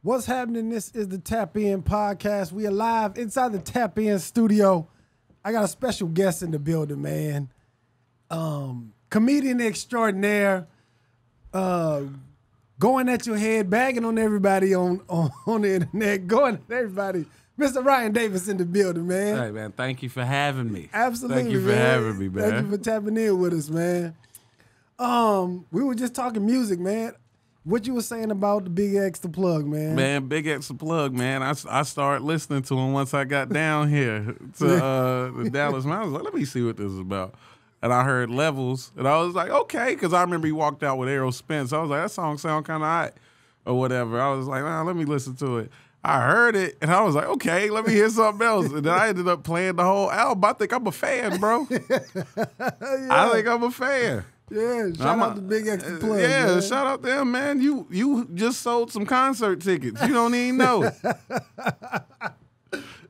What's happening? This is the Tap In Podcast. We are live inside the Tap In studio. I got a special guest in the building, man. Comedian extraordinaire, going at your head, bagging on everybody on the internet, going at everybody. Mr. Ryan Davis in the building, man. Hey, man, thank you for having me. Absolutely, thank you for having me, man. Thank you for tapping in with us, man. We were just talking music, man. What you were saying about the Big X the Plug, man? Man, Big X the Plug, man. I started listening to him once I got down here to the Dallas. Man, I was like, let me see what this is about. And I heard Levels, and I was like, okay, because I remember he walked out with Errol Spence. I was like, that song sound kind of hot or whatever. I was like, nah, let me listen to it. I heard it, and I was like, okay, let me hear something else. And then I ended up playing the whole album. I think I'm a fan, bro. Yeah. I think I'm a fan. Yeah, shout out to Big X the Plug. Yeah, man. Shout out to them, man. You just sold some concert tickets. You don't even know.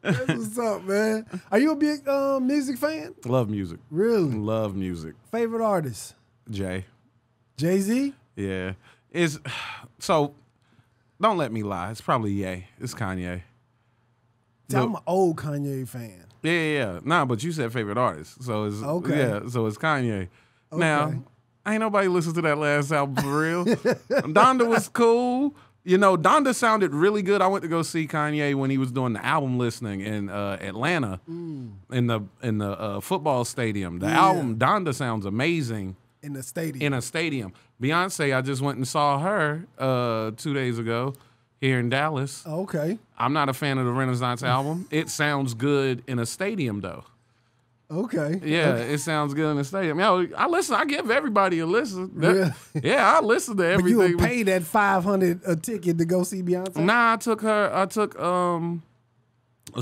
That's what's up, man. Are you a big music fan? Love music. Really? Love music. Favorite artist? Jay. Jay-Z? Yeah. So don't let me lie. It's probably Ye. It's Kanye. I'm an old Kanye fan. Yeah. Nah, but you said favorite artist. So it's okay. Yeah, so it's Kanye. Okay. Now, ain't nobody listened to that last album for real. Donte was cool. You know, Donte sounded really good. I went to go see Kanye when he was doing the album listening in Atlanta in the football stadium. The album Donte sounds amazing in the stadium. In a stadium. Beyonce, I just went and saw her 2 days ago here in Dallas. Okay. I'm not a fan of the Renaissance album. It sounds good in a stadium though. Okay. Yeah, okay. It sounds good in the stadium. Yo, I listen. I give everybody a listen. Really? Yeah, I listen to everything. But you would pay that $500 a ticket to go see Beyonce? Nah, I took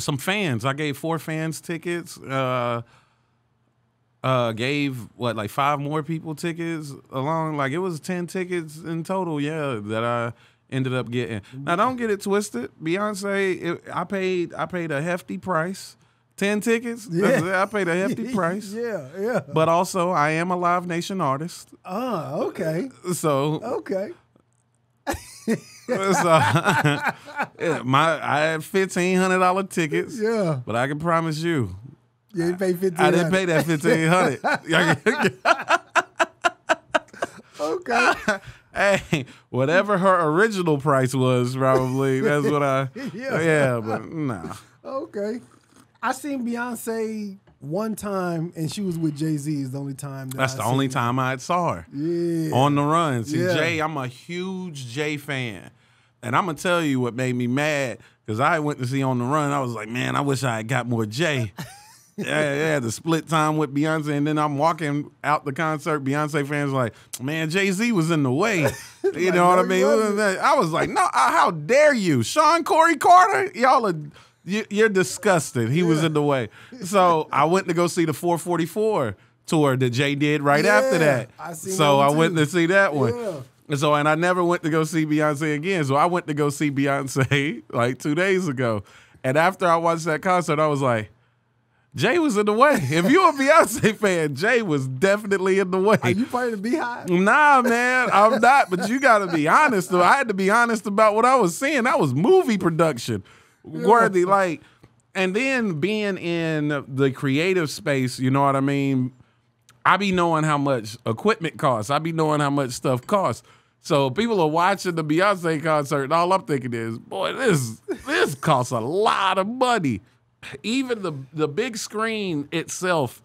some fans. I gave 4 fans tickets. Gave like 5 more people tickets along. Like it was 10 tickets in total. Yeah, that I ended up getting. Now don't get it twisted. Beyonce, I paid a hefty price. 10 tickets? Yeah. I paid a hefty price. Yeah. But also, I am a Live Nation artist. Okay. So. Okay. I had $1,500 tickets. Yeah. But I can promise you. You didn't pay $1,500. I didn't pay that $1,500. Okay. Hey, whatever her original price was, probably, that's what yeah, but nah. Okay. I seen Beyonce one time, and she was with Jay-Z. Is the only time. That's the only time I saw her. Yeah. On the run. See, yeah. Jay, I'm a huge Jay fan. And I'm going to tell you what made me mad, because I went to see On the Run. I was like, man, I wish I had got more Jay. Yeah, the split time with Beyonce, and then I'm walking out the concert. Beyonce fans like, man, Jay-Z was in the way. You know what I mean? I was like, no, how dare you? Sean Corey Carter? Y'all are... You're disgusted. He was in the way. So I went to go see the 444 tour that Jay did right after that. I went to see that one. Yeah. And I never went to go see Beyonce again. So I went to go see Beyonce like 2 days ago. And after I watched that concert, I was like, Jay was in the way. If you're a Beyonce fan, Jay was definitely in the way. Are you part of the Beehive? Nah, man, I'm not. But you got to be honest. I had to be honest about what I was seeing. That was movie production. Worthy, like, and then being in the creative space, you know what I mean? I be knowing how much equipment costs. I be knowing how much stuff costs. So people are watching the Beyonce concert, and all I'm thinking is, boy, this costs a lot of money. Even the big screen itself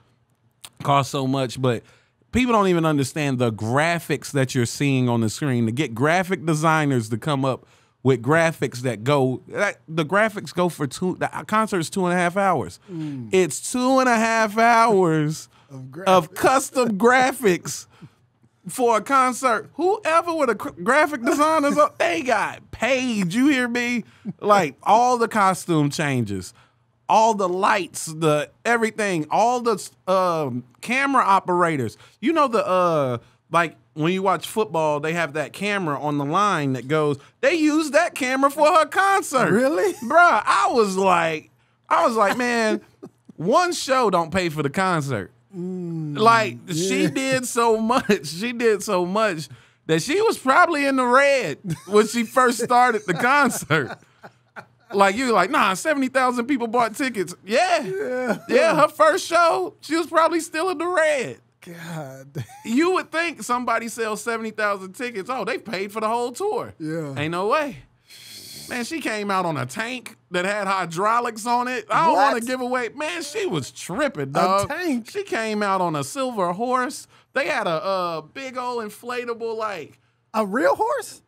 costs so much, but people don't even understand the graphics that you're seeing on the screen. To get graphic designers to come up with graphics the graphics go for the concert's 2.5 hours. It's 2.5 hours of custom graphics for a concert. Whoever with a graphic designers, they got paid. You hear me? Like all the costume changes, all the lights, the everything, all the camera operators. You know the like. When you watch football, they have that camera on the line that goes, they use that camera for her concert. Really? Bruh, I was like, man, one show don't pay for the concert. Like, she did so much. She did so much that she was probably in the red when she first started the concert. Like, you like, nah, 70,000 people bought tickets. Yeah. Her first show, she was probably still in the red. God. You would think somebody sells 70,000 tickets. Oh, they paid for the whole tour. Yeah. Ain't no way. Man, she came out on a tank that had hydraulics on it. I don't want to give away. Man, she was tripping, dog. A tank? She came out on a silver horse. They had a big old inflatable, like. A real horse?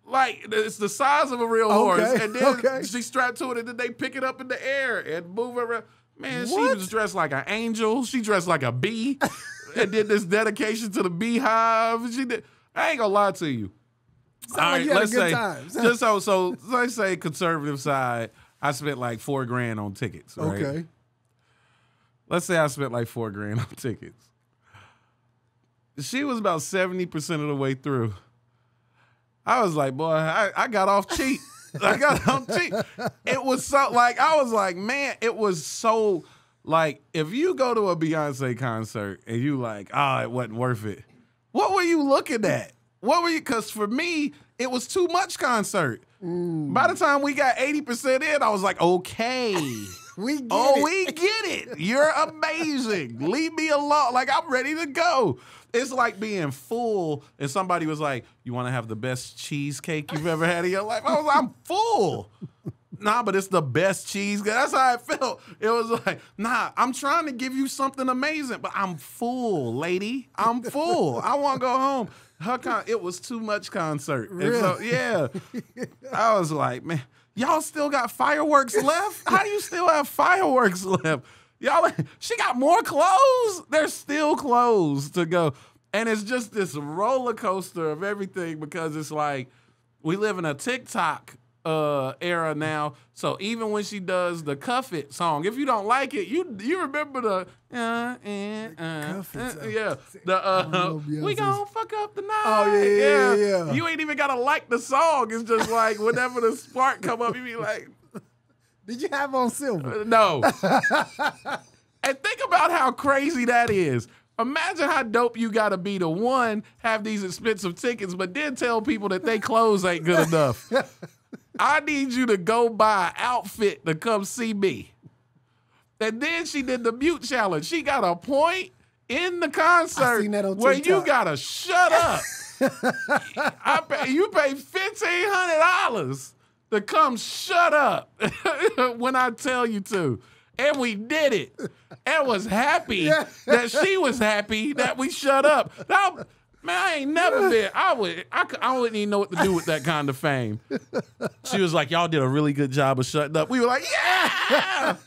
Like, it's the size of a real horse. And then she strapped to it, and then they pick it up in the air and move it around. Man, she was dressed like an angel. She dressed like a bee and did this dedication to the beehive. She did. I ain't gonna lie to you. All right, let's say, just so let's say conservative side, I spent like $4,000 on tickets. Right? Okay. Let's say I spent like $4,000 on tickets. She was about 70% of the way through. I was like, boy, I got off cheap. I got off cheap. It was so, like, I was like, man, it was so, like, if you go to a Beyonce concert and you like, it wasn't worth it, what were you looking at? What were you, because for me, it was too much concert. By the time we got 80% in, I was like, okay. We get it. You're amazing. Leave me alone. Like, I'm ready to go. It's like being full, and somebody was like, you want to have the best cheesecake you've ever had in your life? I was like, I'm full. Nah, but it's the best cheesecake. That's how I felt. It was like, nah, I'm trying to give you something amazing, but I'm full, lady. I'm full. I want to go home. It was too much concert. Really? And so, yeah. I was like, man, y'all still got fireworks left? How do you still have fireworks left? Y'all, she got more clothes? There's still clothes to go. And it's just this roller coaster of everything because it's like we live in a TikTok era now. So even when she does the Cuff It song, if you don't like it, you remember the we gonna fuck up the night. Oh yeah. You ain't even gotta like the song. It's just like whenever the spark come up, you be like, did you have on silver? No. And think about how crazy that is. Imagine how dope you gotta be to, one, have these expensive tickets, but then tell people that they clothes ain't good enough. I need you to go buy an outfit to come see me. And then she did the mute challenge. She got a point in the concert where you gotta shut up. You pay $1,500 to come shut up when I tell you to. And we did it. And was happy that she was happy that we shut up. Now, man, I ain't never been. I wouldn't even know what to do with that kind of fame. She was like, y'all did a really good job of shutting up. We were like, yeah.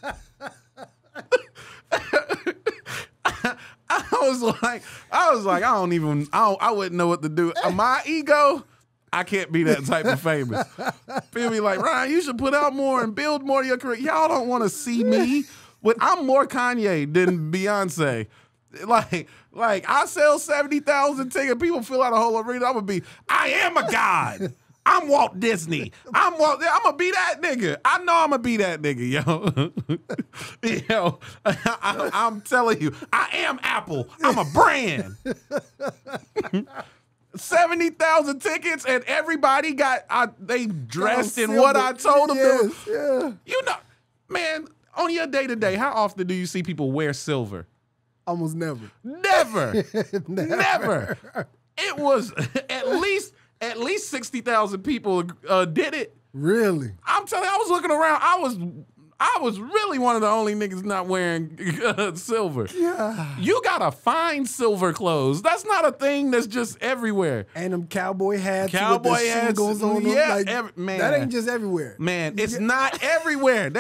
I was like, I wouldn't know what to do. My ego, I can't be that type of famous. People be like, Ryan, you should put out more and build more of your career. Y'all don't want to see me. I'm more Kanye than Beyonce. Like I sell 70,000 tickets. People fill out a whole arena. I am a god. I'm Walt Disney. I'm gonna be that nigga. I know I'm gonna be that nigga, yo. Yo, I'm telling you, I am Apple. I'm a brand. 70,000 tickets, and everybody they dressed in what I told them to. Yeah. You know, man, on your day-to-day, how often do you see people wear silver? Almost never. Never. Never. It was at least 60,000 people did it. Really? I'm telling you, I was looking around. I was really one of the only niggas not wearing silver. Yeah. You gotta find silver clothes. That's not a thing that's just everywhere. And them cowboy hats with the shingles on them. Yeah, like, man, that ain't just everywhere. Man, it's not everywhere.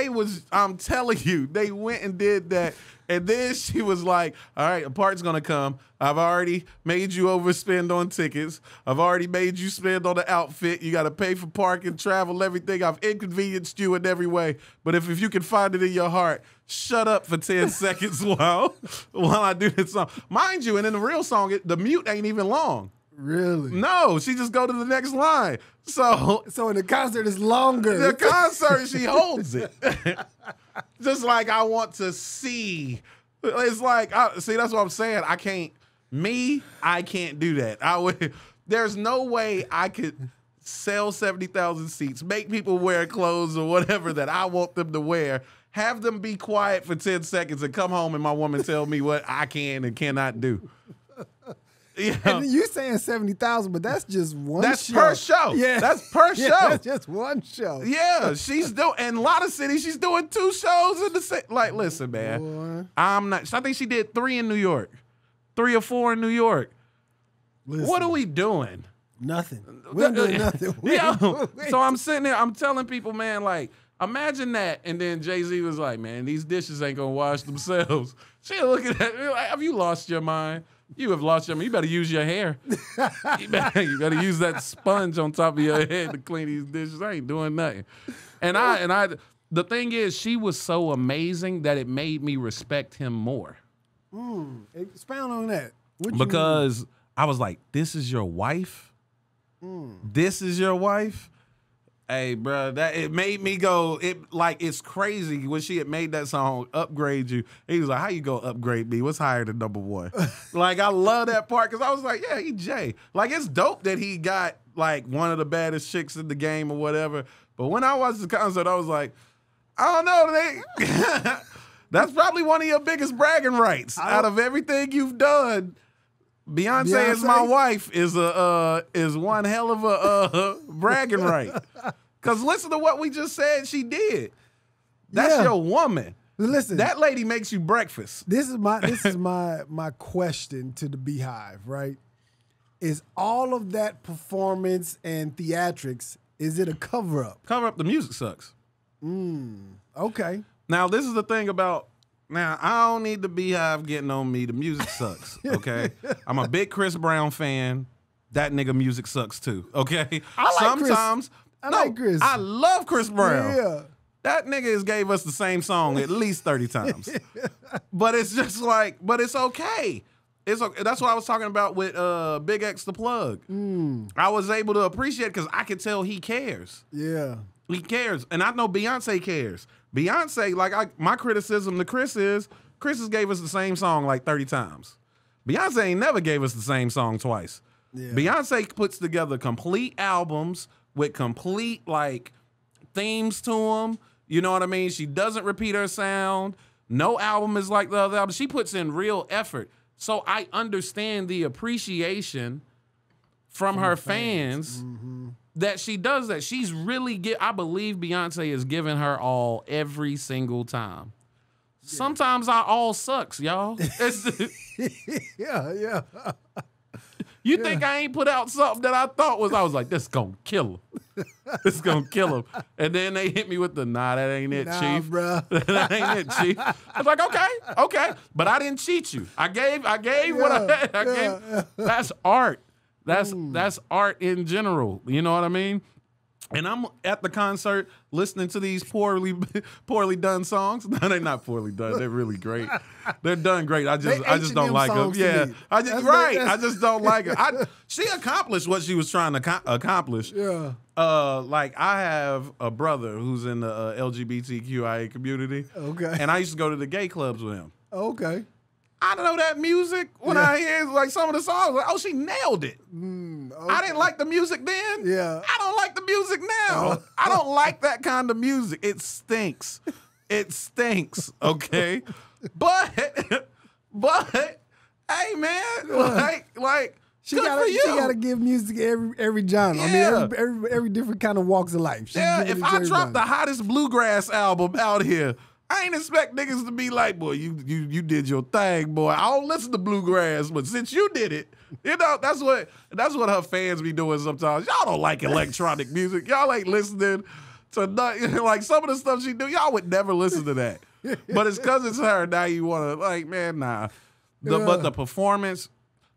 I'm telling you, they went and did that. And then she was like, all right, a part's going to come. I've already made you overspend on tickets. I've already made you spend on the outfit. You got to pay for parking, travel, everything. I've inconvenienced you in every way. But if you can find it in your heart, shut up for 10 seconds while I do this song. Mind you, and in the real song, the mute ain't even long. Really? No, she just go to the next line. So in the concert, it's longer. The concert, she holds it. Just like I want to see. It's like, see, that's what I'm saying. I can't do that. There's no way I could sell 70,000 seats, make people wear clothes or whatever that I want them to wear, have them be quiet for 10 seconds and come home and my woman tell me what I can and cannot do. You know? And you saying 70,000, but that's just one show. That's per show. Yeah. That's per show. That's just one show. Yeah, she's doing, in a lot of cities, she's doing 2 shows in the same. Like, listen, man, Boy. I'm not, I think she did 3 in New York, 3 or 4 in New York. Listen, What are we doing? Nothing. We're doing nothing. So I'm sitting there, I'm telling people, man, like, imagine that. And then Jay-Z was like, man, these dishes ain't gonna wash themselves. She looking at me like, have you lost your mind? You have lost your mind. You better use your hair. You better use that sponge on top of your head to clean these dishes. I ain't doing nothing. And I the thing is, she was so amazing that it made me respect him more. Expound on that. What Because I was like, this is your wife? This is your wife? Hey, bro, that it made me go. It's crazy when she had made that song "Upgrade You." He was like, "How you gonna upgrade me? What's higher than #1?" Like, I love that part because I was like, "Yeah, he Jay." Like, it's dope that he got like one of the baddest chicks in the game or whatever. But when I watched the concert, I was like, I don't know. That's probably one of your biggest bragging rights out of everything you've done. Beyonce is my wife is one hell of a bragging right. Because listen to what we just said she did. That's your woman. Listen, that lady makes you breakfast. This is my question to the Beehive, right? Is all of that performance and theatrics, is it a cover-up? Cover up, the music sucks. Okay. Now, this is the thing about, now, I don't need the Beehive getting on me. The music sucks, okay? I'm a big Chris Brown fan. That nigga music sucks too, okay? Sometimes, I like Chris. I love Chris Brown. Yeah. That nigga has gave us the same song at least 30 times. But it's just like, but it's okay. It's okay. That's what I was talking about with Big X the Plug. I was able to appreciate it because I could tell he cares. Yeah. He cares. And I know Beyonce cares. Beyonce, like my criticism to Chris has gave us the same song like 30 times. Beyonce ain't never gave us the same song twice. Yeah. Beyonce puts together complete albums with complete like themes to them. You know what I mean? She doesn't repeat her sound. No album is like the other album. She puts in real effort. So I understand the appreciation from her fans. That she does that. She's really I believe Beyonce is giving her all every single time. Yeah. Sometimes our all sucks, y'all. Yeah. You think I ain't put out something that I was like, this gonna kill him. This gonna kill him. And then they hit me with the, nah, that ain't it, Chief. Bro. That ain't it, Chief. I was like, okay. But I didn't cheat you. I gave what I gave. That's art. That's art in general. You know what I mean? And I'm at the concert listening to these poorly done songs. No, they're not poorly done. They're really great. They're done great. I just don't like them. Yeah, I just don't like it. She accomplished what she was trying to accomplish. Yeah. Like I have a brother who's in the LGBTQIA community. Okay. And I used to go to the gay clubs with him. Okay. I don't know that music when I hear like some of the songs. Like, oh, she nailed it. Okay. I didn't like the music then. Yeah. I don't like the music now. I don't like that kind of music. It stinks. It stinks. Okay. But hey man, like she good gotta give music every genre. Yeah. I mean every different kind of walks of life. If I drop the hottest bluegrass album out here, I ain't expect niggas to be like, boy, you did your thing, boy. I don't listen to bluegrass, but since you did it, you know, that's what her fans be doing sometimes. Y'all don't like electronic music. Y'all ain't listening to like some of the stuff she do. Y'all would never listen to that. But it's because it's her. Now you want to, like, man, nah. But the performance,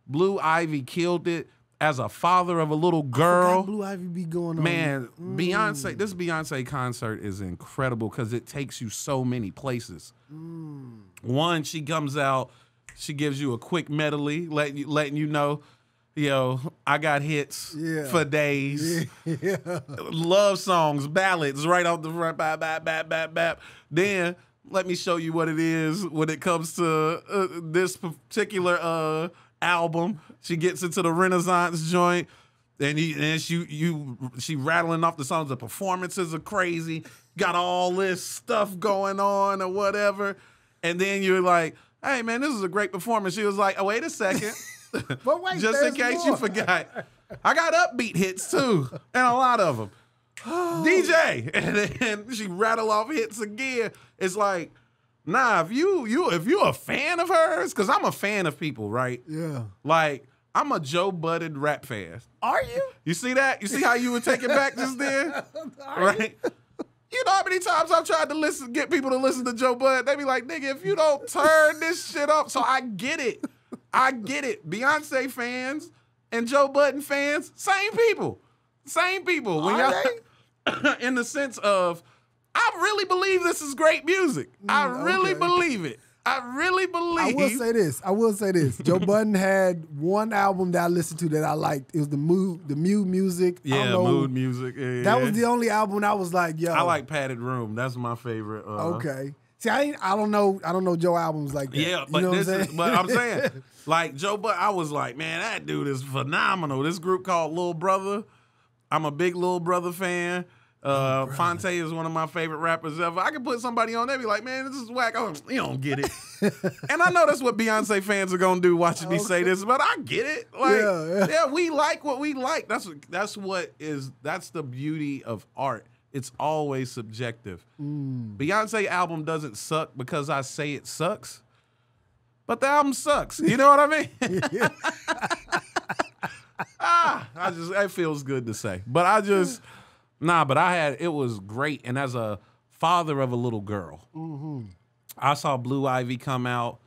Blue Ivy killed it. As a father of a little girl, Blue Ivy be going on. Man, Beyonce, this Beyonce concert is incredible because it takes you so many places. One, she comes out, she gives you a quick medley, letting you know, I got hits for days. Yeah. Love songs, ballads right off the front, bap. Then let me show you what it is when it comes to this particular album. She gets into the Renaissance joint. And she rattling off the songs. The performances are crazy. Got all this stuff going on or whatever. And then you're like, hey, man, this is a great performance. She was like, oh, wait a second. But wait, just in case you forgot. I got upbeat hits, too, and a lot of them. DJ. And then she rattle off hits again. It's like, nah, if you a fan of hers, because I'm a fan of people, right? Yeah. Like, I'm a Joe Budden rap fan. Are you? You see that? You see how you would take it back just then? Right? You know how many times I've tried to get people to listen to Joe Budden? They be like, nigga, if you don't turn this shit up. So I get it. I get it. Beyonce fans and Joe Budden fans, same people. Same people. When y'all, in the sense of, I really believe this is great music. I really believe it. I really believe. I will say this. Joe Budden had one album that I listened to that I liked. It was the Mood Music. Yeah, Mood Music. Yeah, that was the only album I was like, yo. I like Padded Room. That's my favorite. Okay. See, I don't know Joe albums like that. Yeah, but I'm saying, like Joe Budden, I was like, man, that dude is phenomenal. This group called Lil Brother. I'm a big Lil Brother fan. Fonte is one of my favorite rappers ever. I can put somebody on there be like, man, this is whack. Oh, you don't get it. And I know that's what Beyonce fans are gonna do watching me say this, but I get it. Like, yeah, we like what we like. That's the beauty of art. It's always subjective. Beyonce album doesn't suck because I say it sucks, but the album sucks. You know what I mean? It feels good to say, but it was great. And as a father of a little girl, I saw Blue Ivy come out.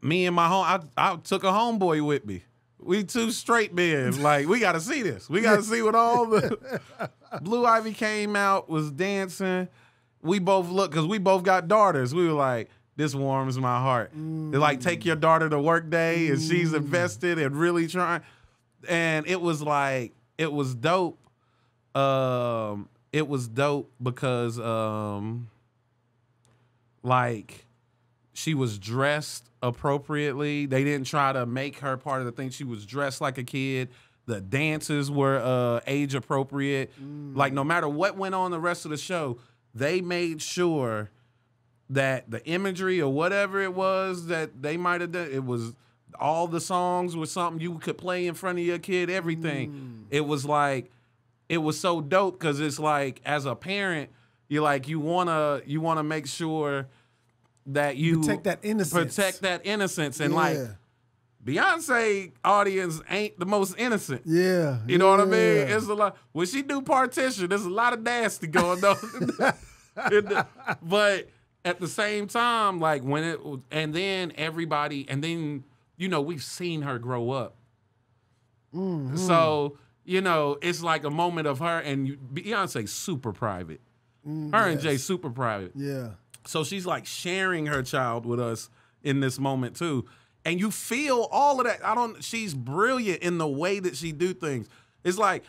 Me and my I took a homeboy with me. We two straight men. Like, we got to see this. We got to see what all the Blue Ivy came out, was dancing. We both looked, because we both got daughters. We were like, this warms my heart. It's like, take your daughter to work day, and she's invested and really trying. And it was like, it was dope. It was dope because, like, she was dressed appropriately. They didn't try to make her part of the thing. She was dressed like a kid. The dances were age appropriate. Like, no matter what went on the rest of the show, they made sure that the imagery or whatever it was that they might have done, it was all the songs were something you could play in front of your kid, everything. It was like, it was so dope because it's like, as a parent, you're like, you wanna make sure that you protect that innocence. And like, Beyonce audience ain't the most innocent. Yeah. You know what I mean? It's a lot. When she do Partition, there's a lot of nasty going on. But at the same time, like, when it, and then everybody, and then, you know, we've seen her grow up. So, you know, it's like a moment of her, and Beyonce's super private. Her and Jay super private. Yeah. So she's like sharing her child with us in this moment too. And you feel all of that. She's brilliant in the way that she do things. It's like,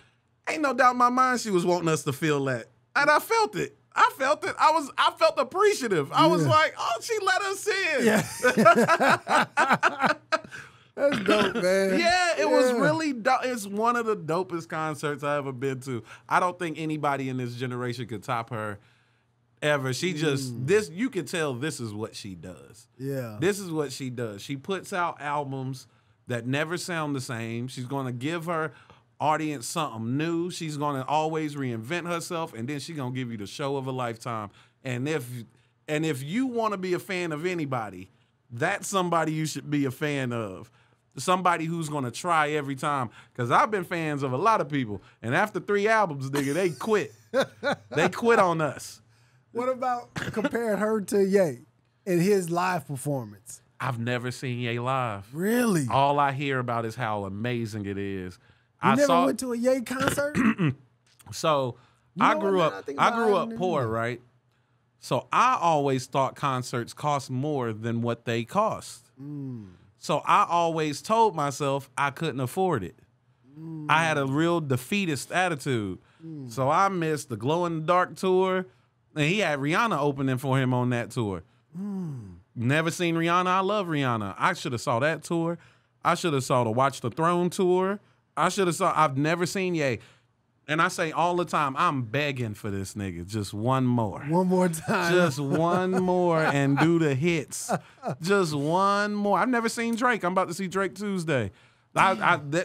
ain't no doubt in my mind she was wanting us to feel that. And I felt it. I felt appreciative. I was like, oh, she let us in. Yeah. That's dope, man. Yeah, it was really dope. It's one of the dopest concerts I ever been to. I don't think anybody in this generation could top her ever. She just, you can tell this is what she does. Yeah. This is what she does. She puts out albums that never sound the same. She's going to give her audience something new. She's going to always reinvent herself, and then she's going to give you the show of a lifetime. And if you want to be a fan of anybody, that's somebody you should be a fan of. Somebody who's going to try every time. Because I've been fans of a lot of people, and after 3 albums, nigga, they quit. They quit on us. What about comparing her to Ye and his live performance? I've never seen Ye live. Really? All I hear about is how amazing it is. You never went to a Ye concert? So I grew up poor, right? So I always thought concerts cost more than what they cost. So I always told myself I couldn't afford it. I had a real defeatist attitude. So I missed the Glow in the Dark tour. And he had Rihanna opening for him on that tour. Never seen Rihanna. I love Rihanna. I should have saw that tour. I should have saw the Watch the Throne tour. I've never seen Ye. And I say all the time, I'm begging for this nigga. Just one more. One more time. Just one more and do the hits. Just one more. I've never seen Drake. I'm about to see Drake Tuesday.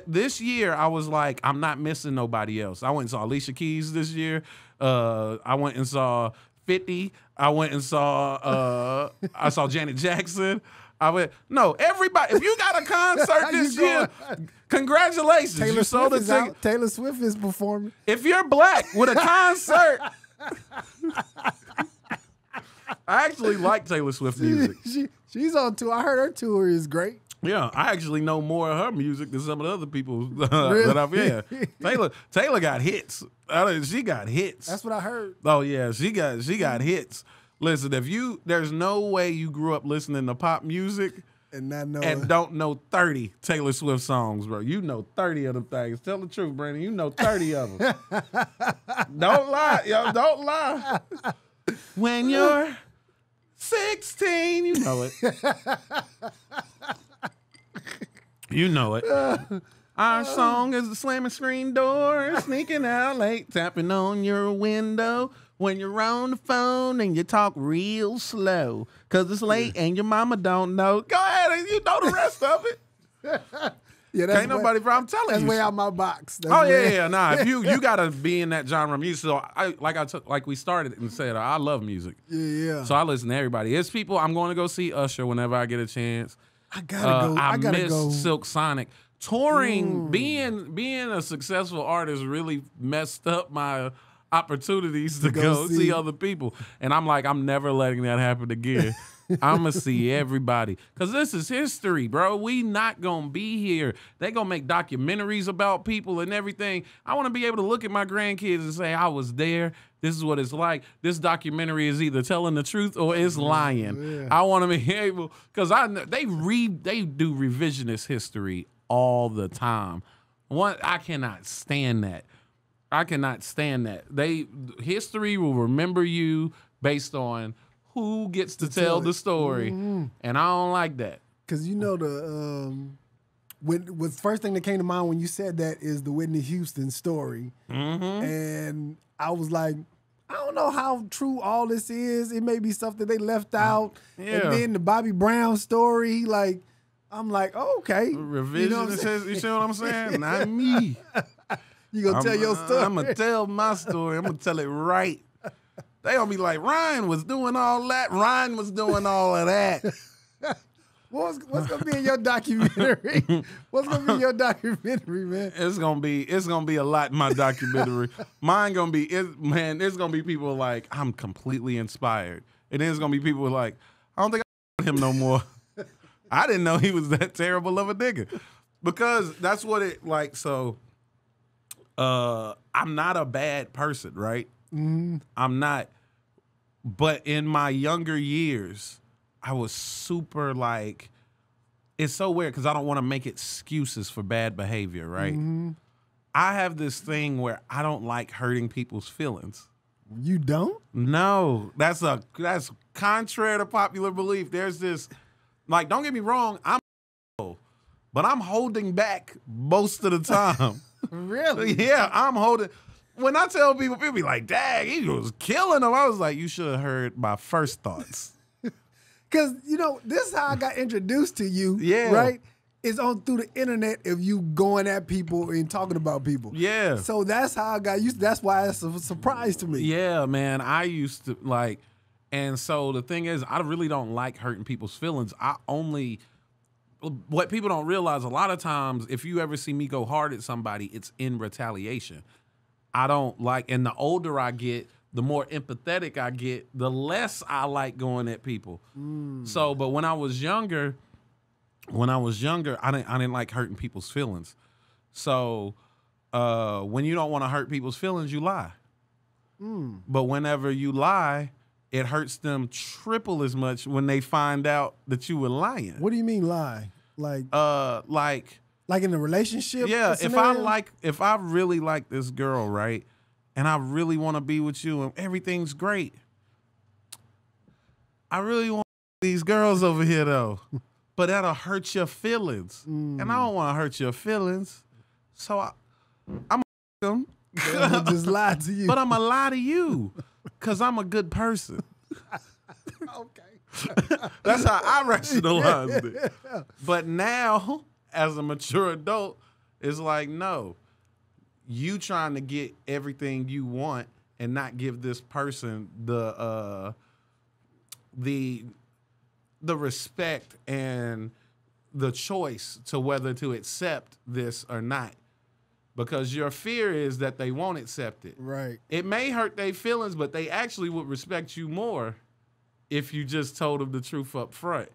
This year, I was like, I'm not missing nobody else. I went and saw Alicia Keys this year. I went and saw 50. I went and saw I saw Janet Jackson. Everybody. If you got a concert this year, congratulations. Taylor Swift is performing. If you're black with a concert, I actually like Taylor Swift music. She's on tour. I heard her tour is great. Yeah, I actually know more of her music than some of the other people Really? that I've. Yeah, Taylor got hits. She got hits. That's what I heard. Oh yeah, she got hits. Listen, there's no way you grew up listening to pop music and don't know 30 Taylor Swift songs, bro. You know 30 of them things. Tell the truth, Brandon. You know 30 of them. Don't lie, yo. Don't lie. When you're 16, you know it. You know it. Our song is the slamming screen door, sneaking out late, tapping on your window. When you're on the phone and you talk real slow, cause it's late and your mama don't know. Go ahead and you know the rest of it. Yeah, that's ain't nobody. I'm telling you, that's way out my box. Nah. If you gotta be in that genre of music. So like we started and said, I love music. Yeah. So I listen to everybody. It's people. I'm going to go see Usher whenever I get a chance. I gotta go. I gotta miss go. Silk Sonic. Touring, being a successful artist really messed up my opportunities to go see other people. And I'm like, I'm never letting that happen again. I'm going to see everybody. Because this is history, bro. We not going to be here. They going to make documentaries about people and everything. I want to be able to look at my grandkids and say, I was there. This is what it's like. This documentary is either telling the truth or it's lying. Yeah. I want to be able, because they do revisionist history all the time. I cannot stand that. History will remember you based on who gets to tell the story, and I don't like that. Because you know the first thing that came to mind when you said that is the Whitney Houston story, and I was like, I don't know how true all this is. It may be something they left out, and then the Bobby Brown story, like. I'm like, oh, okay. Revisionist, you see what I'm saying? Not me. You gonna tell your story? I'm gonna tell my story. I'm gonna tell it right. They gonna be like, Ryan was doing all that. Ryan was doing all of that. What's gonna be in your documentary? What's gonna be in your documentary, man? It's gonna be a lot in my documentary. Mine gonna be, there's gonna be people like, I'm completely inspired. And then there's gonna be people like, I don't think I want him no more. I didn't know he was that terrible of a nigga. Because that's what it like, so I'm not a bad person, right? I'm not. But in my younger years, I was super like, it's so weird because I don't want to make excuses for bad behavior, right? I have this thing where I don't like hurting people's feelings. You don't? No, that's contrary to popular belief. There's this, like, don't get me wrong, but I'm holding back most of the time. Really? Yeah, I'm holding. When I tell people be like, dang, he was killing them. I was like, you should have heard my first thoughts. Because, this is how I got introduced to you, right? It's through the internet of you going at people and talking about people. Yeah. So that's how I got used to. That's why it's a surprise to me. Yeah, man. I used to, like, and so the thing is, I really don't like hurting people's feelings. What people don't realize, a lot of times, if you ever see me go hard at somebody, it's in retaliation. I don't like, and the older I get, the more empathetic I get, the less I like going at people. So, but when I was younger, I didn't like hurting people's feelings. So, when you don't want to hurt people's feelings, you lie. But whenever you lie, it hurts them triple as much when they find out that you were lying. What do you mean lie? Like in a relationship? Yeah, if I really like this girl, right, and I really want to be with you and everything's great, I really want these girls over here though. but that'll hurt your feelings. And I don't want to hurt your feelings. So I'm them. I'm just lie to you. But I'm going to lie to you because I'm a good person. Okay. That's how I rationalized it. But now, as a mature adult, it's like, no, you trying to get everything you want and not give this person the respect and the choice to whether to accept this or not. Because your fear is that they won't accept it. Right. It may hurt their feelings, but they actually would respect you more if you just told them the truth up front.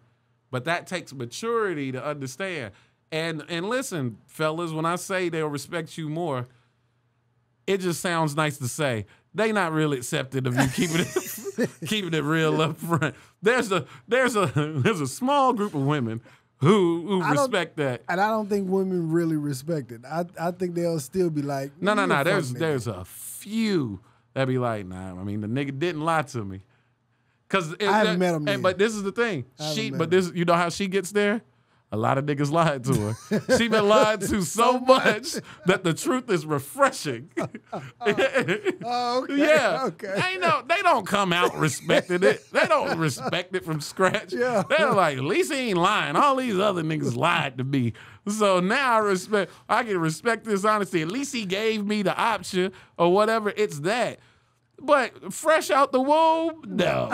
But that takes maturity to understand. And listen, fellas, when I say they'll respect you more, it just sounds nice to say. They not really accepting of you keeping it real up front. There's a small group of women who respect that. And I don't think women really respect it. I think they'll still be like, no. There's a few that be like, nah, I mean, the nigga didn't lie to me. Cause I haven't met him. But this is the thing. You know how she gets there? A lot of niggas lied to her. She been lied to so much that the truth is refreshing. Oh, okay. Yeah. Okay. They don't come out respecting it. They don't respect it from scratch. Yeah. They're like, at least he ain't lying. All these other niggas lied to me. So now I can respect this honesty. At least he gave me the option or whatever. It's that. But fresh out the womb, no.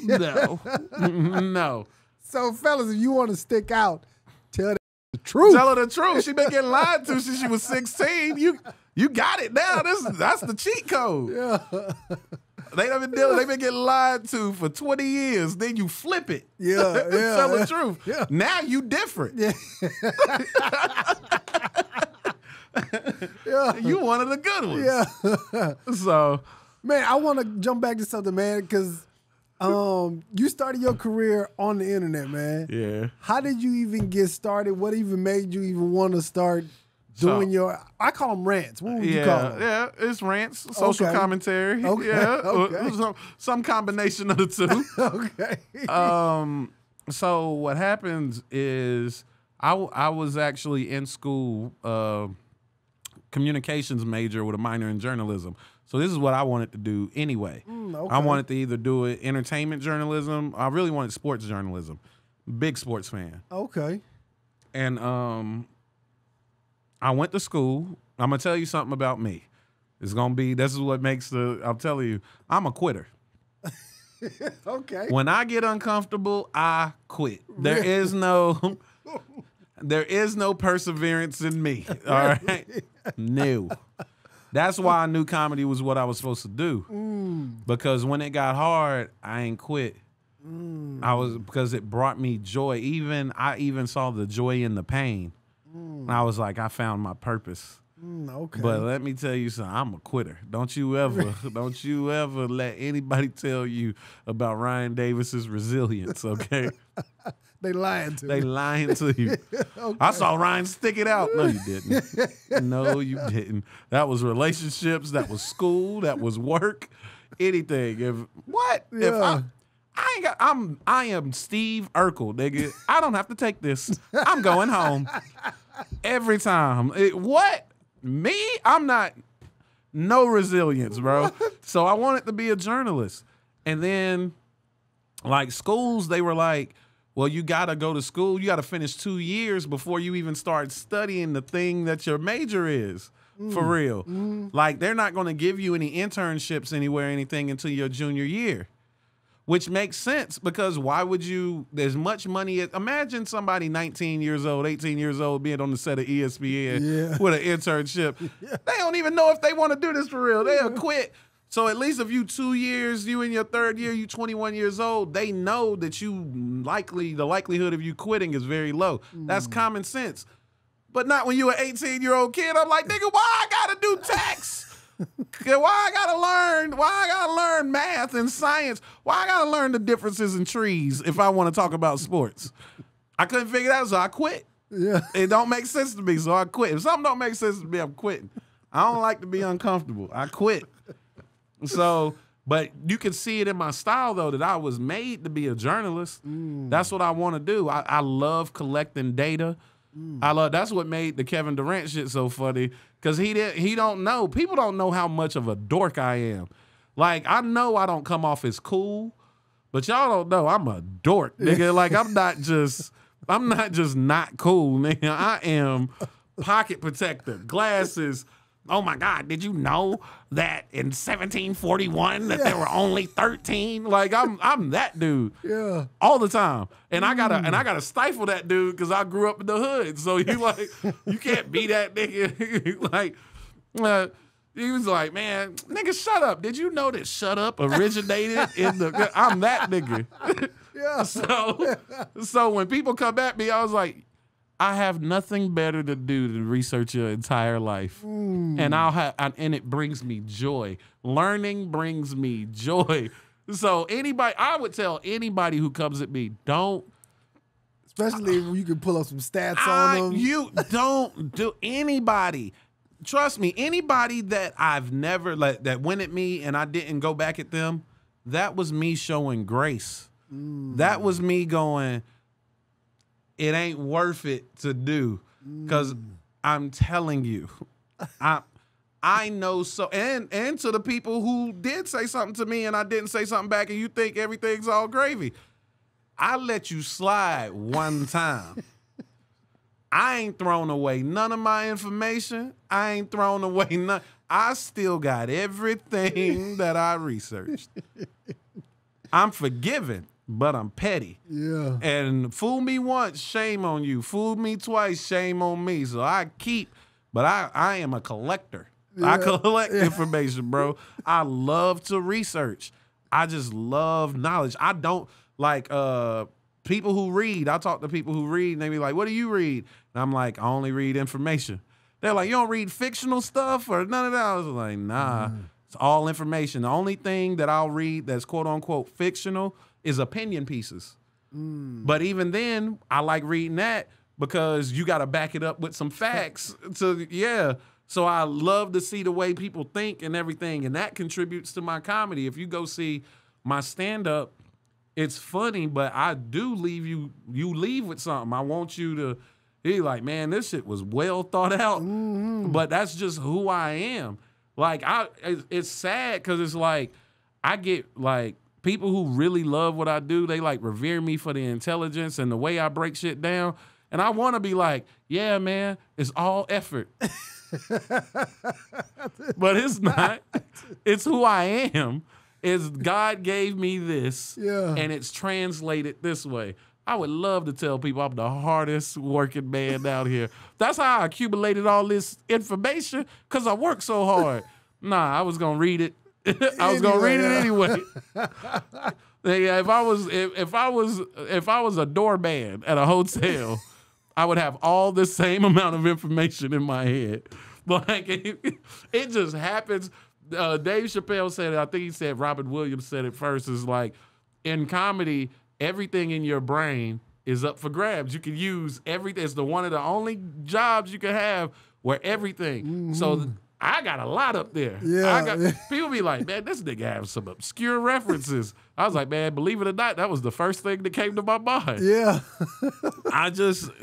No. So, fellas, if you want to stick out, tell her the truth. Tell her the truth. She been getting lied to since she was 16. You got it now. That's the cheat code. Yeah. They been getting lied to for 20 years. Then you flip it. Yeah. Tell the truth. Yeah. Now you different. Yeah. Yeah. You one of the good ones. Yeah. So, man, I want to jump back to something, man, because you started your career on the internet, man. yeah. How did you even get started? What even made you even want to start doing I call them rants. What would you call them? Yeah, it's rants, social Okay. commentary. Okay. Yeah, Okay. some combination of the two. Okay. So what happens is I was actually in school, communications major with a minor in journalism. So this is what I wanted to do anyway. Okay. I wanted to either do it entertainment journalism. I really wanted sports journalism. Big sports fan. Okay. And I went to school. I'm gonna tell you something about me. This is what makes I'm telling you, I'm a quitter. Okay. When I get uncomfortable, I quit. There is no perseverance in me. All right. No. That's why I knew comedy was what I was supposed to do. Because when it got hard, I ain't quit. Because it brought me joy. I even saw the joy in the pain. And I was like, I found my purpose. Okay. But let me tell you something, I'm a quitter. Don't you ever let anybody tell you about Ryan Davis's resilience, okay? They lying to They me. lying to you. Okay. I saw Ryan stick it out. No, you didn't. No, you didn't. That was relationships. That was school. That was work. Anything. Yeah. I am Steve Urkel, nigga. I don't have to take this. I'm going home. Every time. What? Me? I'm not. No resilience, bro. So I wanted to be a journalist. And then, like, schools, they were like, well, you got to go to school. You got to finish 2 years before you even start studying the thing that your major is. For real. Like, they're not going to give you any internships anywhere, anything until your junior year. Which makes sense because why would you, there's much money. Imagine somebody 19 years old, 18 years old being on the set of ESPN with an internship. Yeah. They don't even know if they want to do this for real. They'll quit. So at least if you 2 years, you in your third year, you 21 years old, they know that the likelihood of you quitting is very low. That's common sense. But not when you're an 18-year-old kid. I'm like, nigga, why I gotta do tax? Why I gotta learn math and science? Why I gotta learn the differences in trees if I want to talk about sports? I couldn't figure it out, so I quit. Yeah. It don't make sense to me, so I quit. If something don't make sense to me, I'm quitting. I don't like to be uncomfortable. I quit. So But you can see it in my style, though, that I was made to be a journalist. That's what I want to do. I love collecting data. That's what made the Kevin Durant shit so funny, because he don't know. People don't know how much of a dork I am. Like, I know I don't come off as cool, but y'all don't know I'm a dork, nigga. Like, I'm not just not cool, nigga. I am pocket protector, glasses. Oh my God, did you know that in 1741 that there were only 13? Like, I'm that dude. Yeah. All the time. And I gotta stifle that dude because I grew up in the hood. So you can't be that nigga. Like, he was like, man, nigga, shut up. Did you know that shut up originated in the I'm that nigga. Yeah. So when people come at me, I was like, I have nothing better to do than research your entire life. And and it brings me joy. Learning brings me joy. So I would tell anybody who comes at me, don't. Especially when you can pull up some stats on them. You don't do anybody. Trust me, anybody that I've never, that went at me and I didn't go back at them, that was me showing grace. That was me going, it ain't worth it to do, because I'm telling you, I know so. And to the people who did say something to me and I didn't say something back, and you think everything's all gravy, I let you slide one time. I ain't thrown away none of my information. I ain't thrown away none. I still got everything that I researched. I'm forgiven, but I'm petty. Yeah. And fool me once, shame on you. Fool me twice, shame on me. So but I am a collector. Yeah. I collect information, bro. I love to research. I just love knowledge. I don't like people who read. I talk to people who read and they be like, what do you read? And I'm like, I only read information. They're like, you don't read fictional stuff or none of that? I was like, nah. It's all information. The only thing that I'll read that's quote unquote fictional is opinion pieces. But even then, I like reading that because you got to back it up with some facts. So I love to see the way people think and everything, and that contributes to my comedy. If you go see my stand-up, it's funny, but I do leave you leave with something. I want you to be like, man, this shit was well thought out. But that's just who I am. Like, it's sad because it's like I get like people who really love what I do, they like revere me for the intelligence and the way I break shit down. And I want to be like, yeah, man, it's all effort. But it's not. It's who I am. It's God gave me this, and it's translated this way. I would love to tell people I'm the hardest working man out here. That's how I accumulated all this information, because I work so hard. Nah, I was going to read it. I was going to read it anyway. Yeah, if I was a doorman at a hotel, I would have all the same amount of information in my head. Like, it just happens. Dave Chappelle said it. I think he said Robin Williams said it first. Is like, in comedy, everything in your brain is up for grabs. You can use everything. It's one of the only jobs you can have where everything. So I got a lot up there. Yeah. People be like, man, this nigga has some obscure references. I was like, man, believe it or not, that was the first thing that came to my mind. Yeah.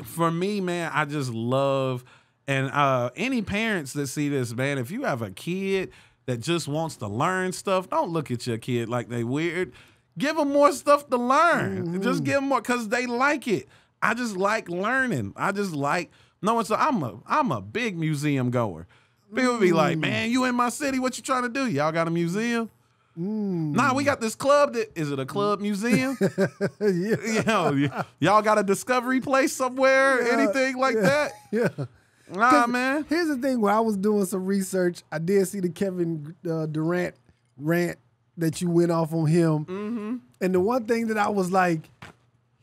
For me, man, I just love, and any parents that see this, man, if you have a kid that just wants to learn stuff, don't look at your kid like they weird. Give them more stuff to learn. Just give them more, because they like it. I just like learning. I just like knowing. So I'm a big museum goer. People be like, man, you in my city, what you trying to do? Y'all got a museum? Nah, we got this club. Is it a club museum? Y'all got a discovery place somewhere? Anything like that? Yeah. Nah, man. Here's the thing. When I was doing some research, I did see the Kevin Durant rant that you went off on him. And the one thing that I was like,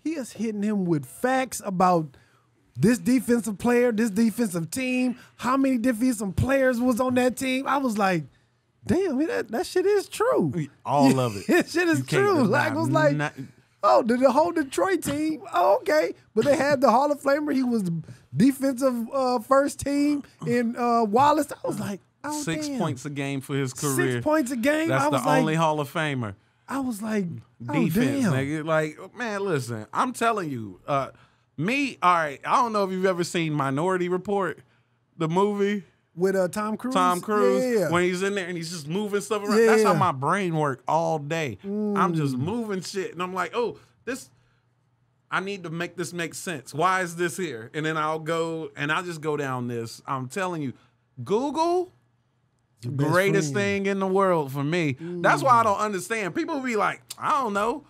he is hitting him with facts about this defensive player, this defensive team, how many defensive players was on that team. I was like, damn, that shit is true. All of it. That shit is true. Like, I was like, oh, the whole Detroit team, oh, okay. But they had the Hall of Famer. He was the defensive first team in Wallace. I was like, Oh, 6 damn. points a game for his career. 6 points a game? That's I was the like, only Hall of Famer. I was like, Defense, damn. nigga. Like, man, listen, I'm telling you, all right, I don't know if you've ever seen Minority Report, the movie. With Tom Cruise? Tom Cruise, Yeah. when he's in there and he's just moving stuff around. Yeah. That's how my brain work all day. I'm just moving shit. And I'm like, oh, I need to make this make sense. Why is this here? And then I'll just go down this. I'm telling you, Google, greatest thing in the world for me. That's why I don't understand. People be like, I don't know.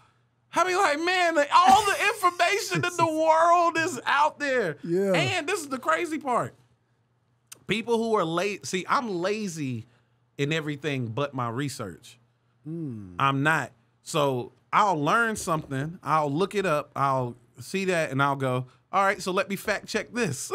I be like, man, all the information in the world is out there. Yeah. And this is the crazy part. People who are lazy, see, I'm lazy in everything but my research. I'm not. So I'll learn something, I'll look it up, I'll see that, and I'll go, all right, so let me fact check this.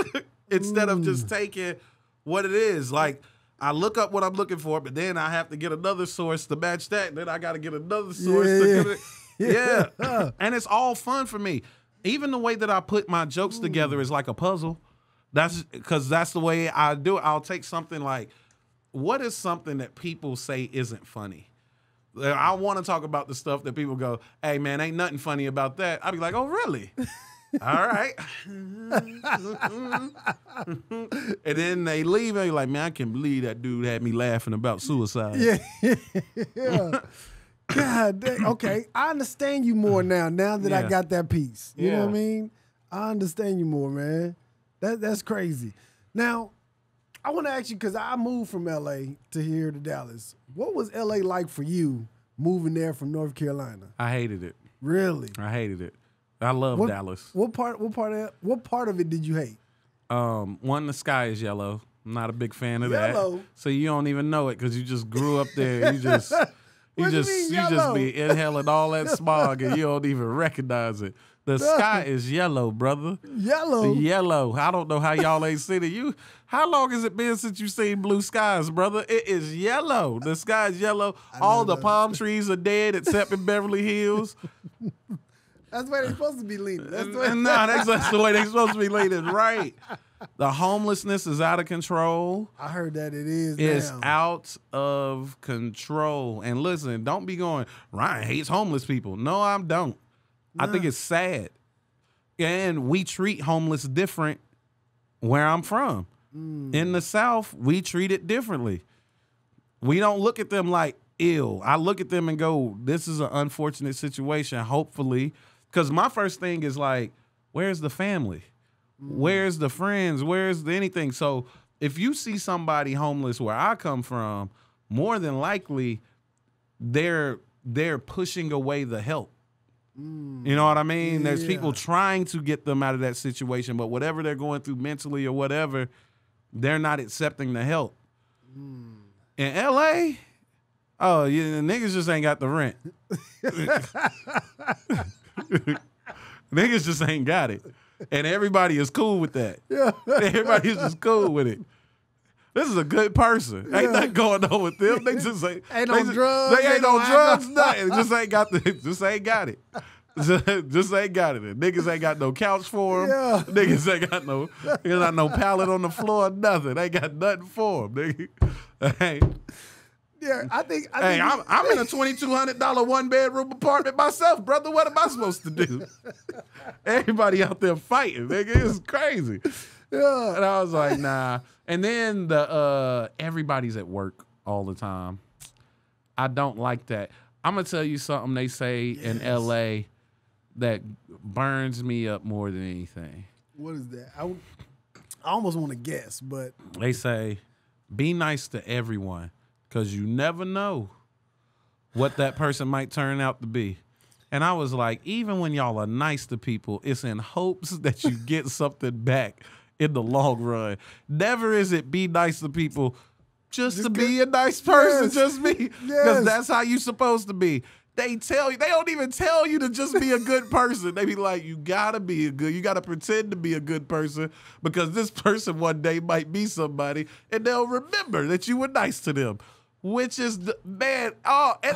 Instead of just taking what it is. Like, I look up what I'm looking for, but then I have to get another source to match that, and then I got to get another source to get it. Yeah. And it's all fun for me. Even the way that I put my jokes together is like a puzzle. That's because that's the way I do it. I'll take something like, what is something that people say isn't funny? I want to talk about the stuff that people go, hey, man, ain't nothing funny about that. I'll be like, oh, really? All right. And then they leave and you're like, man, I can't believe that dude had me laughing about suicide. Yeah. God dang. Okay, I understand you more now that I got that piece. You know what I mean? I understand you more, man. That's crazy. Now, I want to ask you, because I moved from L.A. to here to Dallas. What was L.A. like for you moving there from North Carolina? I hated it. Really? I hated it. I love Dallas. What part of it did you hate? One, the sky is yellow. I'm not a big fan of Yellow? that. So you don't even know it because you just grew up there. You just be inhaling all that smog and you don't even recognize it. The sky is yellow, brother. Yellow. I don't know how y'all ain't seen it. How long has it been since you seen blue skies, brother? It is yellow. The sky is yellow. All the palm trees are dead except in Beverly Hills. That's the way they're supposed to be leaning. That's the way they're supposed to be leaning, right. The homelessness is out of control. I heard that it is It's now. out of control. And listen, don't be going, Ryan hates homeless people. No, I don't. I think it's sad. And we treat homeless different where I'm from. In the South, we treat it differently. We don't look at them like ill. I look at them and go, this is an unfortunate situation, hopefully. Because my first thing is like, where's the family? Where's the friends? Where's the anything? So if you see somebody homeless where I come from, more than likely they're pushing away the help. You know what I mean? Yeah. There's people trying to get them out of that situation, but whatever they're going through mentally or whatever, they're not accepting the help. In LA, oh, yeah, the niggas just ain't got the rent. Niggas just ain't got it. And everybody is cool with that. Yeah. Everybody's just cool with it. This is a good person. Yeah. Ain't nothing going on with them. They just ain't on drugs. They ain't on drugs, nothing. Just ain't got it. Just ain't got it. Niggas ain't got no couch for them. Yeah. Niggas ain't got no pallet on the floor, nothing. They ain't got nothing for them, nigga. Hey. Yeah, I think I'm in a $2,200 one-bedroom apartment myself, brother. What am I supposed to do? Everybody out there fighting, nigga. It's crazy. Yeah. And I was like, nah. And then everybody's at work all the time. I don't like that. I'm gonna tell you something they say in LA that burns me up more than anything. What is that? I almost want to guess, but they say, be nice to everyone. Because you never know what that person might turn out to be. And I was like, even when y'all are nice to people, it's in hopes that you get something back in the long run. Never is it be nice to people just to be a nice person, just be. Because that's how you supposed to be. They don't even tell you to just be a good person. They be like, you gotta pretend to be a good person because this person one day might be somebody and they'll remember that you were nice to them. Which is, and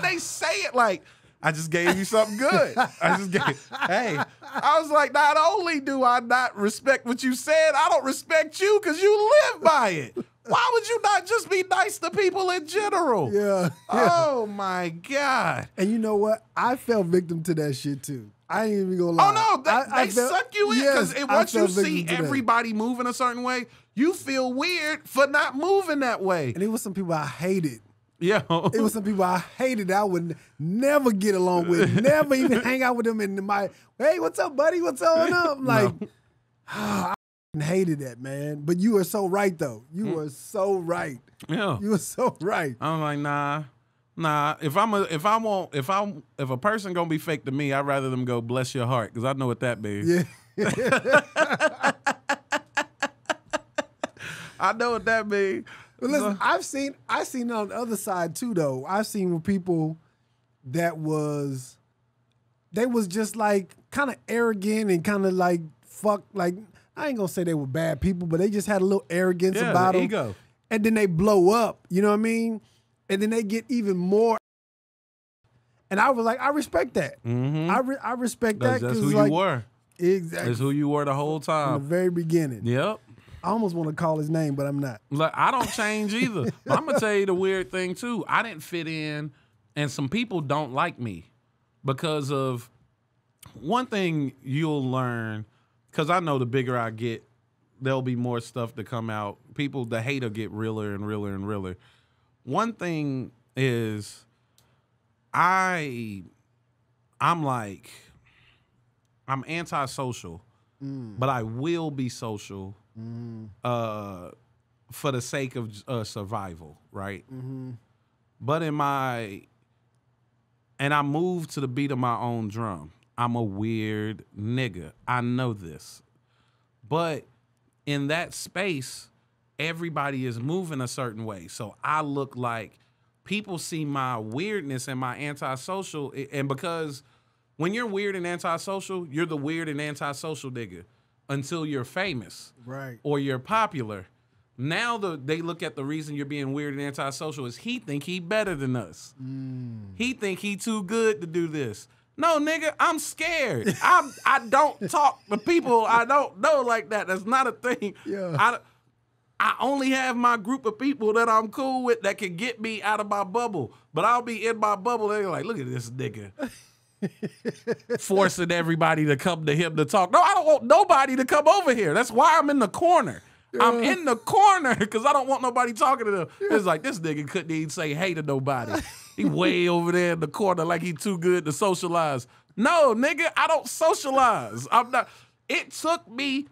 they say it like, I just gave you something good. Hey, I was like, not only do I not respect what you said, I don't respect you because you live by it. Why would you not just be nice to people in general? Yeah. Oh my God. And you know what? I fell victim to that shit too. I ain't even gonna lie. Oh no, they suck you in because once you see everybody moving a certain way, you feel weird for not moving that way. And it was some people I hated. Yeah. It was some people I hated. I would never get along with, never even hang out with them in my, hey, what's up, buddy? What's going up? Like, I hated that, man. But you are so right, though. You are so right. Yeah. You are so right. I'm like, nah. If a person gonna be fake to me, I'd rather them go bless your heart because I know what that means. Yeah. I know what that means. But listen, I've seen it on the other side too, though. I've seen with people that they was just like kind of arrogant and kind of like like I ain't gonna say they were bad people, but they just had a little arrogance about them. Ego. And then they blow up, you know what I mean? And then they get even more. And I was like, I respect that. Mm-hmm. I respect that. That's who you were. Exactly. That's who you were the whole time. From the very beginning. Yep. I almost want to call his name, but I'm not. Look, I don't change either. But I'm going to tell you the weird thing, too. I didn't fit in, and some people don't like me because of one thing you'll learn, because I know the bigger I get, there'll be more stuff to come out. The hate will get realer and realer and realer. One thing is I'm antisocial, but I will be social for the sake of survival, right? Mm-hmm. But I moved to the beat of my own drum. I'm a weird nigga. I know this. But in that space, everybody is moving a certain way. So I look like people see my weirdness and my antisocial. And because when you're weird and antisocial, you're the weird and antisocial nigga until you're famous. Right. Or you're popular. Now they look at the reason you're being weird and antisocial is he think he better than us. He think he too good to do this. No, nigga, I'm scared. I don't talk to people I don't know like that. That's not a thing. Yeah. I only have my group of people that I'm cool with that can get me out of my bubble. But I'll be in my bubble. They're like, look at this nigga. Forcing everybody to come to him to talk. No, I don't want nobody to come over here. That's why I'm in the corner. I'm in the corner because I don't want nobody talking to them. It's like this nigga couldn't even say hey to nobody. He way over there in the corner like he too good to socialize. No, nigga, I don't socialize. I'm not. It took me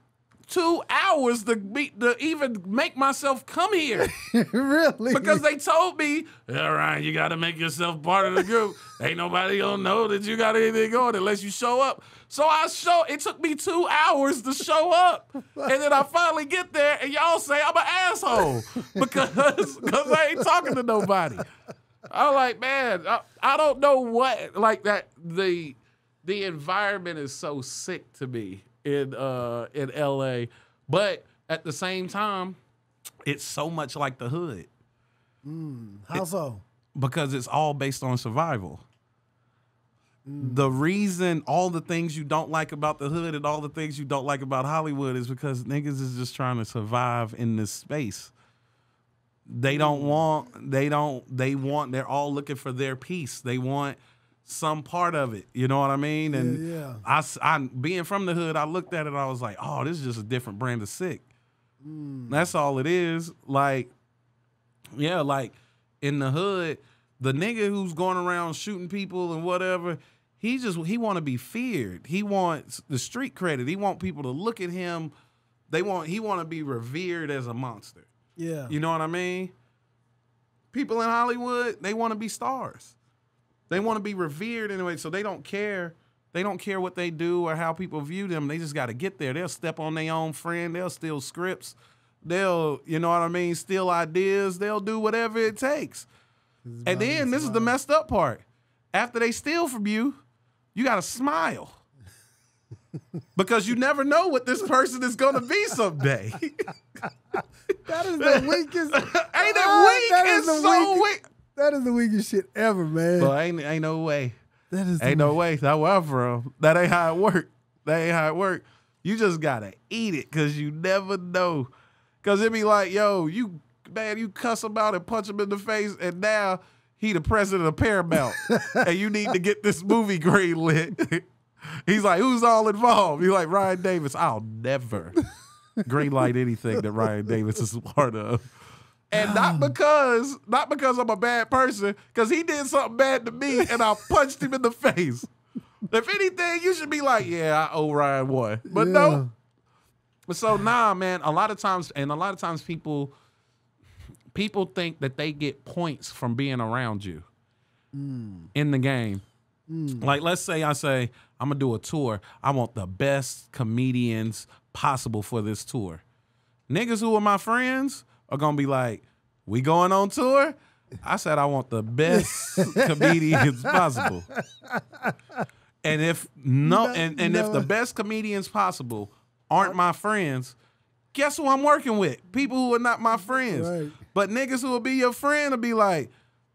2 hours to even make myself come here. Really? Because they told me, all right, you got to make yourself part of the group. Ain't nobody gonna know that you got anything going unless you show up. So it took me 2 hours to show up. And then I finally get there and y'all say I'm an asshole because I ain't talking to nobody. I'm like, man, I don't know what, like that, the environment is so sick to me in LA, but at the same time, it's so much like the hood. How so? Because it's all based on survival. The reason all the things you don't like about the hood and all the things you don't like about Hollywood is because niggas is just trying to survive in this space. They're all looking for their piece. They want some part of it. You know what I mean? And I being from the hood, I looked at it, I was like, oh, this is just a different brand of sick. That's all it is. Like, yeah, like in the hood, the nigga who's going around shooting people and whatever, he want to be feared. He wants the street credit. He want people to look at him. He want to be revered as a monster. Yeah. You know what I mean? People in Hollywood, they want to be stars. They want to be revered anyway, so they don't care. They don't care what they do or how people view them. They just got to get there. They'll step on their own friend. They'll steal scripts. They'll, you know what I mean, steal ideas. They'll do whatever it takes. And then this is the messed up part. After they steal from you, you got to smile. Because you never know what this person is going to be someday. That is the weakest. Ain't it weak? It's so weak. That is the weakest shit ever, man. But ain't no way. That is ain't no way. That's where I'm from. That ain't how it work. That ain't how it work. You just got to eat it because you never know. Because it be like, yo, you man, you cuss him out and punch him in the face, and now he the president of Paramount, and you need to get this movie greenlit. He's like, who's all involved? He's like, Ryan Davis. I'll never greenlight anything that Ryan Davis is a part of. And not because I'm a bad person, because he did something bad to me and I punched him in the face. If anything, you should be like, yeah, I owe Ryan one. But no. So nah, man, a lot of times people think that they get points from being around you in the game. Like, let's say I say, I'm going to do a tour. I want the best comedians possible for this tour. Niggas who are my friends are going to be like, we going on tour? I said I want the best comedians possible. And if if the best comedians possible aren't my friends, guess who I'm working with? People who are not my friends. Right. But niggas who will be your friend will be like,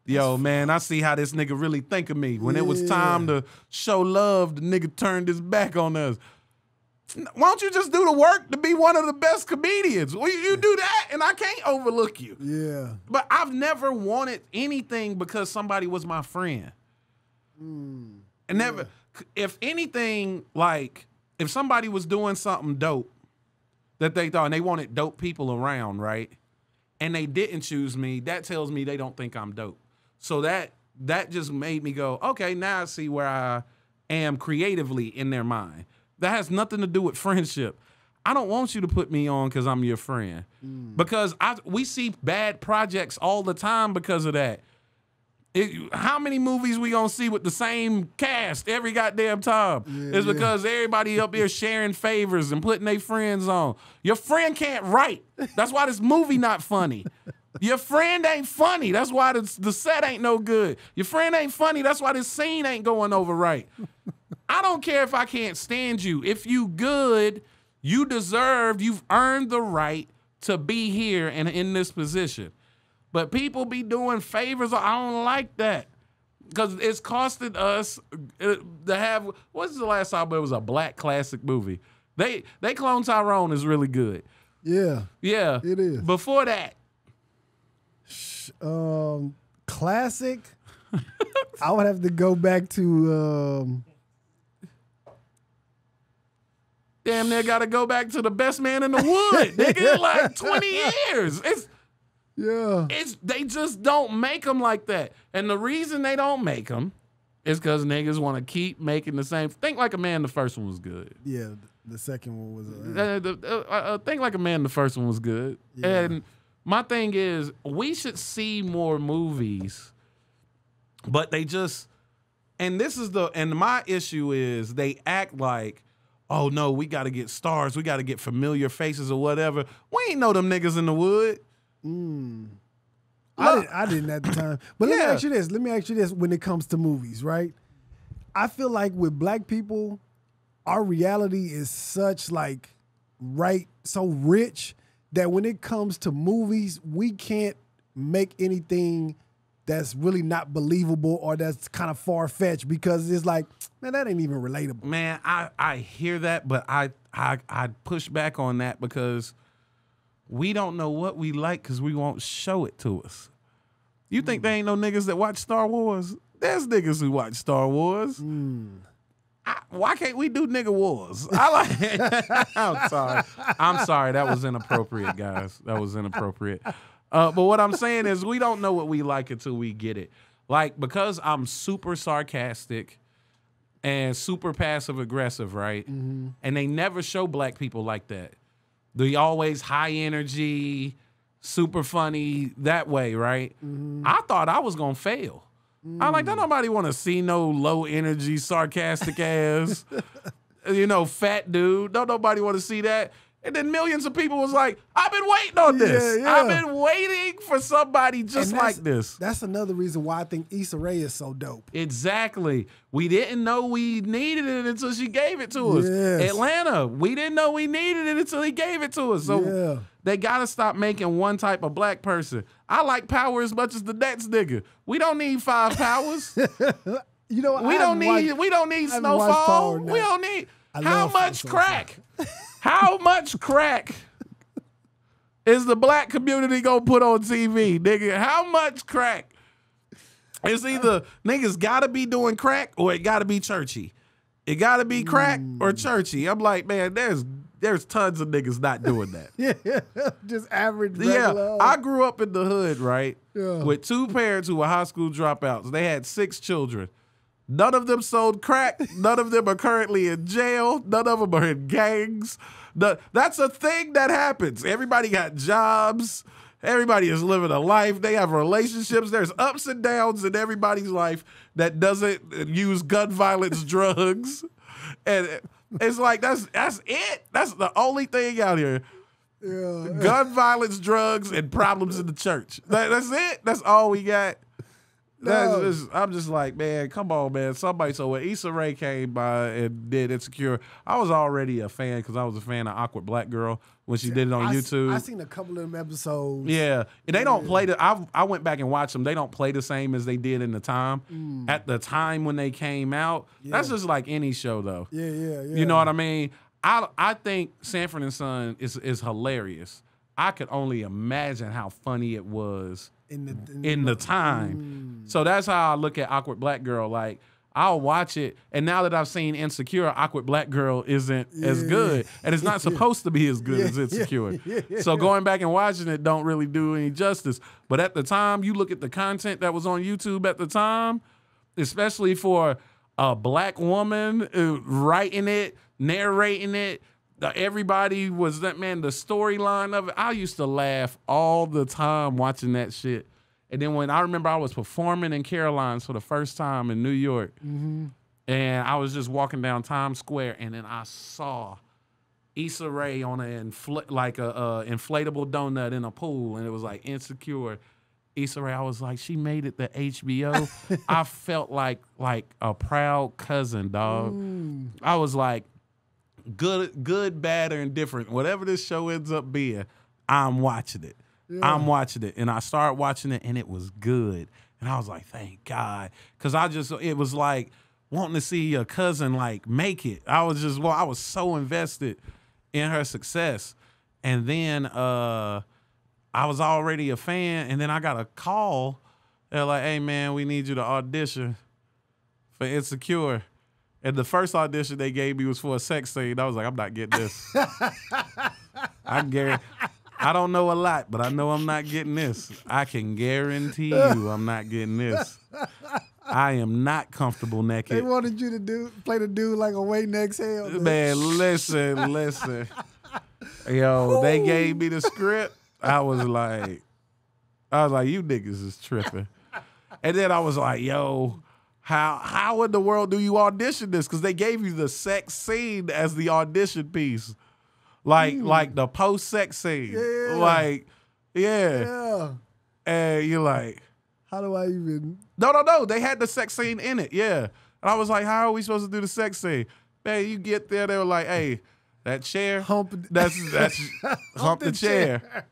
yo, man, I see how this nigga really think of me. When it was time to show love, the nigga turned his back on us. Why don't you just do the work to be one of the best comedians? Well, you do that, and I can't overlook you. Yeah. But I've never wanted anything because somebody was my friend. And never, if anything, like, if somebody was doing something dope that they thought, and they wanted dope people around, right? And they didn't choose me, that tells me they don't think I'm dope. So that just made me go, okay, now I see where I am creatively in their mind. That has nothing to do with friendship. I don't want you to put me on because I'm your friend. Because we see bad projects all the time because of that. How many movies we gonna see with the same cast every goddamn time? It's because everybody up here sharing favors and putting their friends on. Your friend can't write. That's why this movie not funny. Your friend ain't funny. That's why the set ain't no good. Your friend ain't funny. That's why this scene ain't going over right. I don't care if I can't stand you. If you good, you've earned the right to be here and in this position. But people be doing favors. I don't like that. Because it's costing us to have, what's the last time it was a black classic movie? They Clone Tyrone is really good. Yeah. Yeah. It is. Before that. Classic. I would have to go back to damn near got to go back to The Best Man in the Wood. Nigga, like 20 years. They just don't make them like that. And the reason they don't make them is because niggas want to keep making the same. Think Like a Man, the first one was good. Yeah, the second one was. Think Like a Man, the first one was good. Yeah. And my thing is, we should see more movies, but they just, and my issue is they act like, oh no, we got to get stars, we got to get familiar faces or whatever. We ain't know them niggas in the wood. I didn't at the time. But let me ask you this. When it comes to movies, right? I feel like with black people, our reality is such like so rich that when it comes to movies, we can't make anything that's really not believable or that's kind of far-fetched because it's like, man, that ain't even relatable. Man, I hear that, but I push back on that because we don't know what we like because we won't show it to us. You think there ain't no niggas that watch Star Wars? There's niggas who watch Star Wars. Why can't we do nigga wars? I'm sorry. That was inappropriate, guys. That was inappropriate. But what I'm saying is we don't know what we like until we get it. Like, because I'm super sarcastic and super passive aggressive, right? And they never show black people like that. They always high energy, super funny that way, right? I thought I was gonna fail. I'm like, don't nobody want to see no low energy, sarcastic ass, fat dude. Don't nobody want to see that. And then millions of people was like, I've been waiting on this. I've been waiting for somebody just like this. That's another reason why I think Issa Rae is so dope. Exactly. We didn't know we needed it until she gave it to us. Yes. Atlanta, we didn't know we needed it until he gave it to us. So they got to stop making one type of black person. I like Power as much as the next nigga. We don't need 5 Powers. We don't need Snowfall. We don't need how much crack? How much crack is the black community gonna put on TV, nigga? How much crack? It's either niggas gotta be doing crack or it gotta be churchy. It gotta be crack or churchy. I'm like, man, there's tons of niggas not doing that. Yeah, just average. Regular. Yeah, I grew up in the hood, right? Yeah. With two parents who were high school dropouts. They had 6 children. None of them sold crack. None of them are currently in jail. None of them are in gangs. That's a thing that happens. Everybody got jobs. Everybody is living a life. They have relationships. There's ups and downs in everybody's life that doesn't use gun violence, drugs. And it's like, that's it. That's the only thing out here. Yeah. Gun violence, drugs, and problems in the church. That's it. That's all we got. No. I'm just like, man, come on, man. Somebody. So when Issa Rae came by and did Insecure, I was already a fan because I was a fan of Awkward Black Girl when she did it on YouTube. I seen a couple of them episodes. Yeah, and they don't play I went back and watched them. They don't play the same as they did in the time. At the time when they came out, that's just like any show, though. Yeah. You know what I mean? I think Sanford and Son is hilarious. I could only imagine how funny it was in the time. So that's how I look at Awkward Black Girl. Like, I'll watch it, and now that I've seen Insecure, Awkward Black Girl isn't as good, and it's not supposed to be as good as Insecure. So going back and watching it don't really do any justice. But at the time, you look at the content that was on YouTube at the time, especially for a black woman writing it, narrating it, everybody was that, man, the storyline of it. I used to laugh all the time watching that shit. And then when I remember I was performing in Caroline's for the first time in New York, and I was just walking down Times Square, and then I saw Issa Rae on like a inflatable donut in a pool, and it was like Insecure. Issa Rae, I was like, she made it to HBO. I felt like a proud cousin, dog. I was like, good, bad, or indifferent. Whatever this show ends up being, I'm watching it. Yeah. I'm watching it. And I started watching it, and it was good. And I was like, thank God. Because it was like wanting to see a cousin, like, make it. I was so invested in her success. And then I was already a fan, and then I got a call. They're like, hey, man, we need you to audition for Insecure. And the first audition they gave me was for a sex scene. I was like, I'm not getting this. I don't know a lot, but I know I'm not getting this. I can guarantee you I'm not getting this. I am not comfortable naked. They wanted you to play the dude like a waiting exhale. Man, listen. Yo, they gave me the script. I was like, you niggas is tripping. And then I was like, yo, how in the world do you audition this? Because they gave you the sex scene as the audition piece. Like the post-sex scene. Yeah. Like, yeah. And you're like, how do I even? No. They had the sex scene in it, yeah. And I was like, how are we supposed to do the sex scene? Man, you get there, they were like, hey, that chair, that's hump the chair.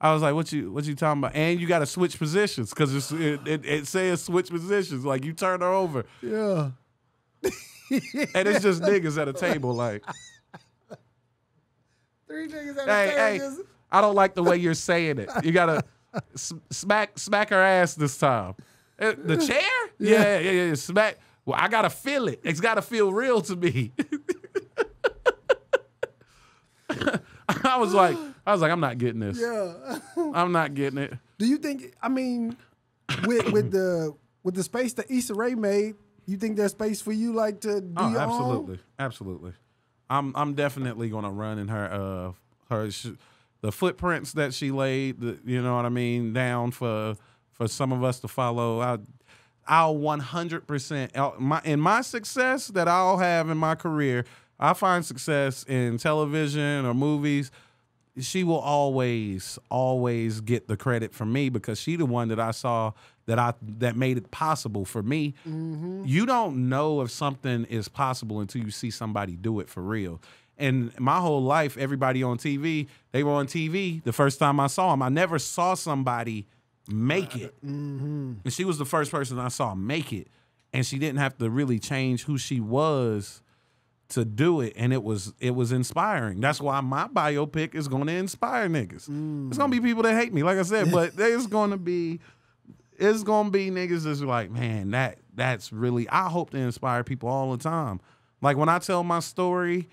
I was like, what you talking about? And you got to switch positions because it says switch positions. Like, you turn her over. Yeah. And it's just niggas at a table, like. 3 niggas at a table. Hey, I don't like the way you're saying it. You got to smack her ass this time. The chair? Yeah. Smack. Well, I got to feel it. It's got to feel real to me. I was like, I'm not getting this. Yeah. I'm not getting it. Do you think, I mean, with the space that Issa Rae made, you think there's space for you like to do your own? Absolutely. I'm definitely gonna run in her the footprints that she laid, you know what I mean, down for some of us to follow. I'll 100% in my success that I'll have in my career. I find success in television or movies. She will always get the credit from me because she the one that I saw that made it possible for me. Mm-hmm. You don't know if something is possible until you see somebody do it for real. And my whole life, everybody on TV, they were on TV the first time I saw them. I never saw somebody make it. Mm-hmm. And she was the first person I saw make it. And she didn't have to really change who she was to do it, and it was inspiring. That's why my biopic is going to inspire niggas. It's going to be people that hate me, like I said, but it's going to be niggas that's like, man, that's really, I hope to inspire people all the time. Like when I tell my story,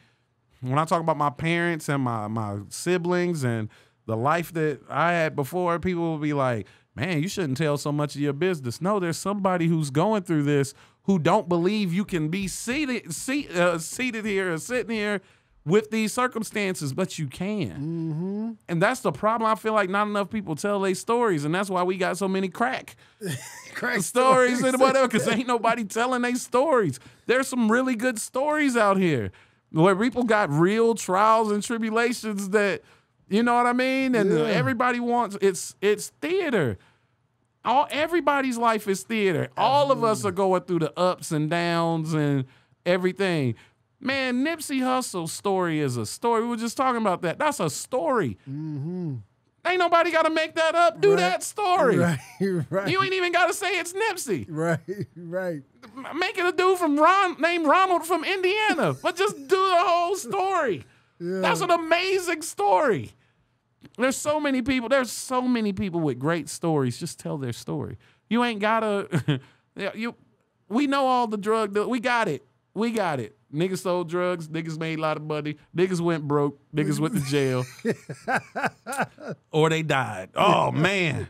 when I talk about my parents and my siblings and the life that I had before, people will be like, man, you shouldn't tell so much of your business. No, there's somebody who's going through this who don't believe you can be seated here or sitting here with these circumstances, but you can. And that's the problem. I feel like not enough people tell their stories, and that's why we got so many crack stories and whatever, because ain't nobody telling their stories. There's some really good stories out here where people got real trials and tribulations that, you know what I mean? And everybody wants, it's theater. Everybody's life is theater. All of us are going through the ups and downs and everything. Man, Nipsey Hussle's story is a story. We were just talking about that. That's a story. Ain't nobody got to make that up. Do that story. Right. You ain't even got to say it's Nipsey. Right. Make it a dude named Ronald from Indiana, but just do the whole story. Yeah. That's an amazing story. There's so many people with great stories. Just tell their story. You ain't gotta. We know all the drug. We got it. Niggas sold drugs. Niggas made a lot of money. Niggas went broke. Niggas went to jail, or they died. Oh man!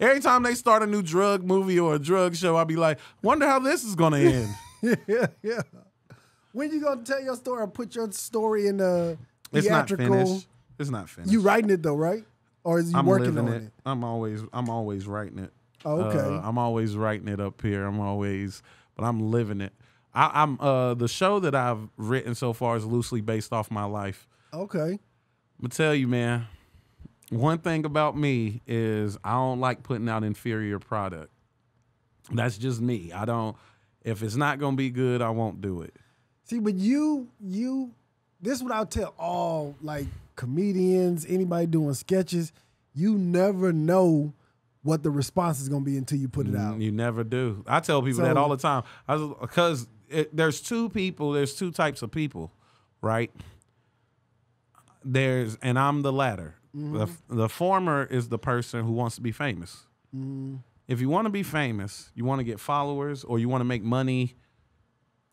Every time they start a new drug movie or a drug show, I'll be like, wonder how this is gonna end. Yeah. When you gonna tell your story or put your story in the theatrical? It's not finished. You writing it though, right? Or is you working on it? I'm always writing it. Oh, okay. I'm always writing it up here. But I'm living it. I'm the show that I've written so far is loosely based off my life. Okay. I'm gonna tell you, man. One thing about me is I don't like putting out inferior product. That's just me. If it's not gonna be good, I won't do it. See, but you this is what I'll tell all like comedians, anybody doing sketches, you never know what the response is going to be until you put it out. You never do. I tell people that all the time. Because there's two types of people, right? And I'm the latter. The former is the person who wants to be famous. If you want to be famous, you want to get followers or you want to make money,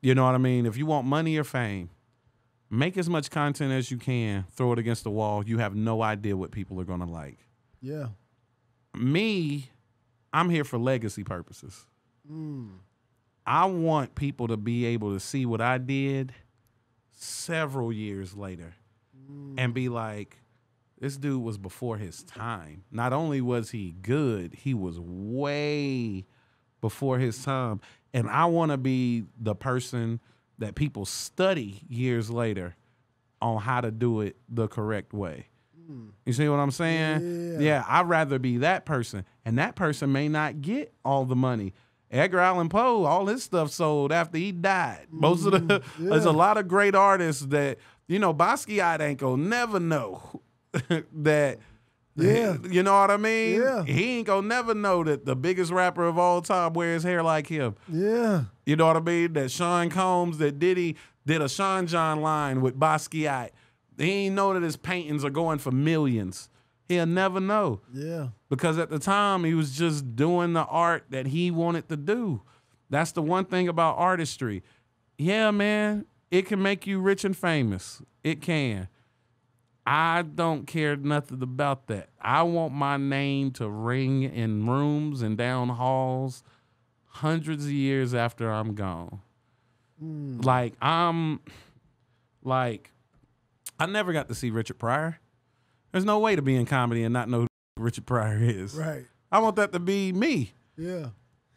you know what I mean? If you want money or fame, make as much content as you can, throw it against the wall. You have no idea what people are going to like. Yeah. Me, I'm here for legacy purposes. I want people to be able to see what I did several years later and be like, this dude was before his time. Not only was he good, he was way before his time. And I want to be the person that people study years later on how to do it the correct way. You see what I'm saying? Yeah, I'd rather be that person. And that person may not get all the money. Edgar Allan Poe, all his stuff sold after he died. Most of there's a lot of great artists that, Basquiat ain't gonna never know that. Yeah. You know what I mean? Yeah. He ain't gonna never know that the biggest rapper of all time wears hair like him. Yeah. You know what I mean? That Sean Combs, that Diddy did a Sean John line with Basquiat. He ain't know that his paintings are going for millions. He'll never know. Yeah. Because at the time, he was just doing the art that he wanted to do. That's the one thing about artistry. Yeah, man, it can make you rich and famous. It can. I don't care nothing about that. I want my name to ring in rooms and down halls hundreds of years after I'm gone. I never got to see Richard Pryor. There's no way to be in comedy and not know who Richard Pryor is. Right. I want that to be me. Yeah.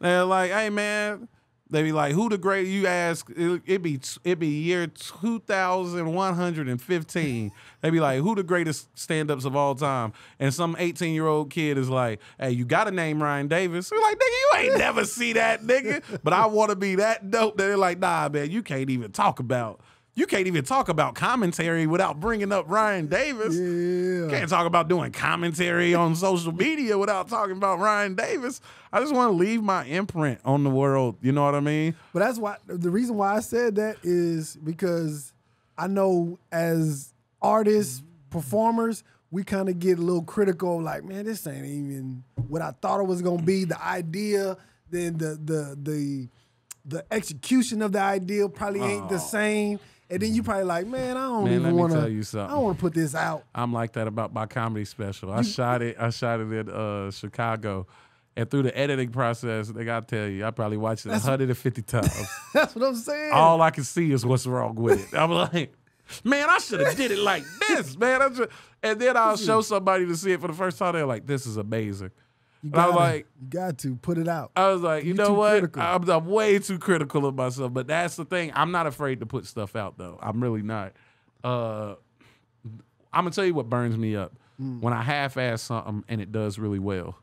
They're like, hey, man. They be like, who the great? You ask, it be year 2115. They be like, who the greatest stand-ups of all time? And some 18-year-old kid is like, hey, you got to name Ryan Davis. We're like, nigga, you ain't never see that, nigga. But I want to be that dope that they're like, nah, man, you can't even talk about You can't even talk about commentary without bringing up Ryan Davis. Yeah. Can't talk about doing commentary on social media without talking about Ryan Davis. I just want to leave my imprint on the world. You know what I mean? But that's why the reason why I said that is because I know as artists, performers, we kind of get a little critical. Like, man, this ain't even what I thought it was gonna be. The idea, then the execution of the idea probably ain't the same. And then you probably like, man, I don't even want to. Tell you something. I don't want to put this out. I'm like that about my comedy special. I shot it in Chicago, and through the editing process, they gotta tell you, I probably watched it 150 times. That's what I'm saying. All I can see is what's wrong with it. I'm like, man, I should have did it like this, man. And then I'll show somebody to see it for the first time. They're like, this is amazing. You got to put it out. I was like, you know what? I'm way too critical of myself. But that's the thing. I'm not afraid to put stuff out, though. I'm really not. I'm going to tell you what burns me up. When I half-ass something and it does really well.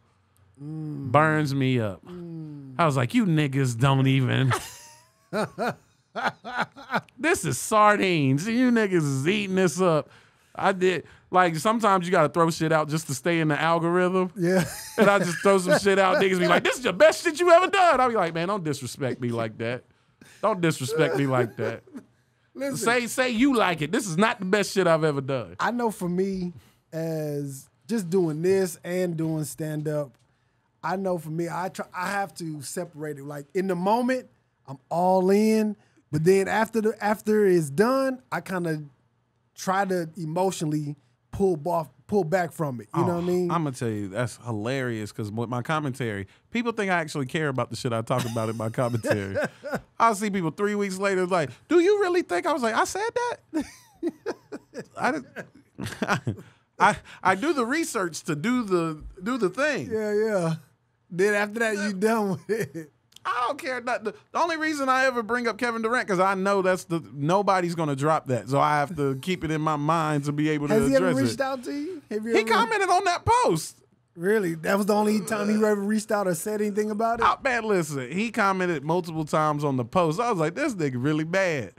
Burns me up. I was like, you niggas don't even. This is sardines. You niggas is eating this up. I did. Like, sometimes you got to throw shit out just to stay in the algorithm. Yeah. And I just throw some shit out. Niggas be like, this is the best shit you ever done. I'll be like, man, don't disrespect me like that. Don't disrespect me like that. Listen, Say you like it. This is not the best shit I've ever done. I know for me, as just doing this and doing stand-up, I know for me, I have to separate it. Like, in the moment, I'm all in. But then after it's done, I kind of try to emotionally pull back from it. You know what I mean? I'm going to tell you, that's hilarious because with my commentary, people think I actually care about the shit I talk about in my commentary. I'll see people 3 weeks later like, do you really think? I was like, I said that? I do the research to do the thing. Yeah. Then after that, you done with it. I don't care. The only reason I ever bring up Kevin Durant because I know nobody's gonna drop that, so I have to keep it in my mind to be able to address it. Has he ever reached out to you? He commented on that post. Really? That was the only time he ever reached out or said anything about it? Oh, man, listen, he commented multiple times on the post. I was like, this nigga really bad.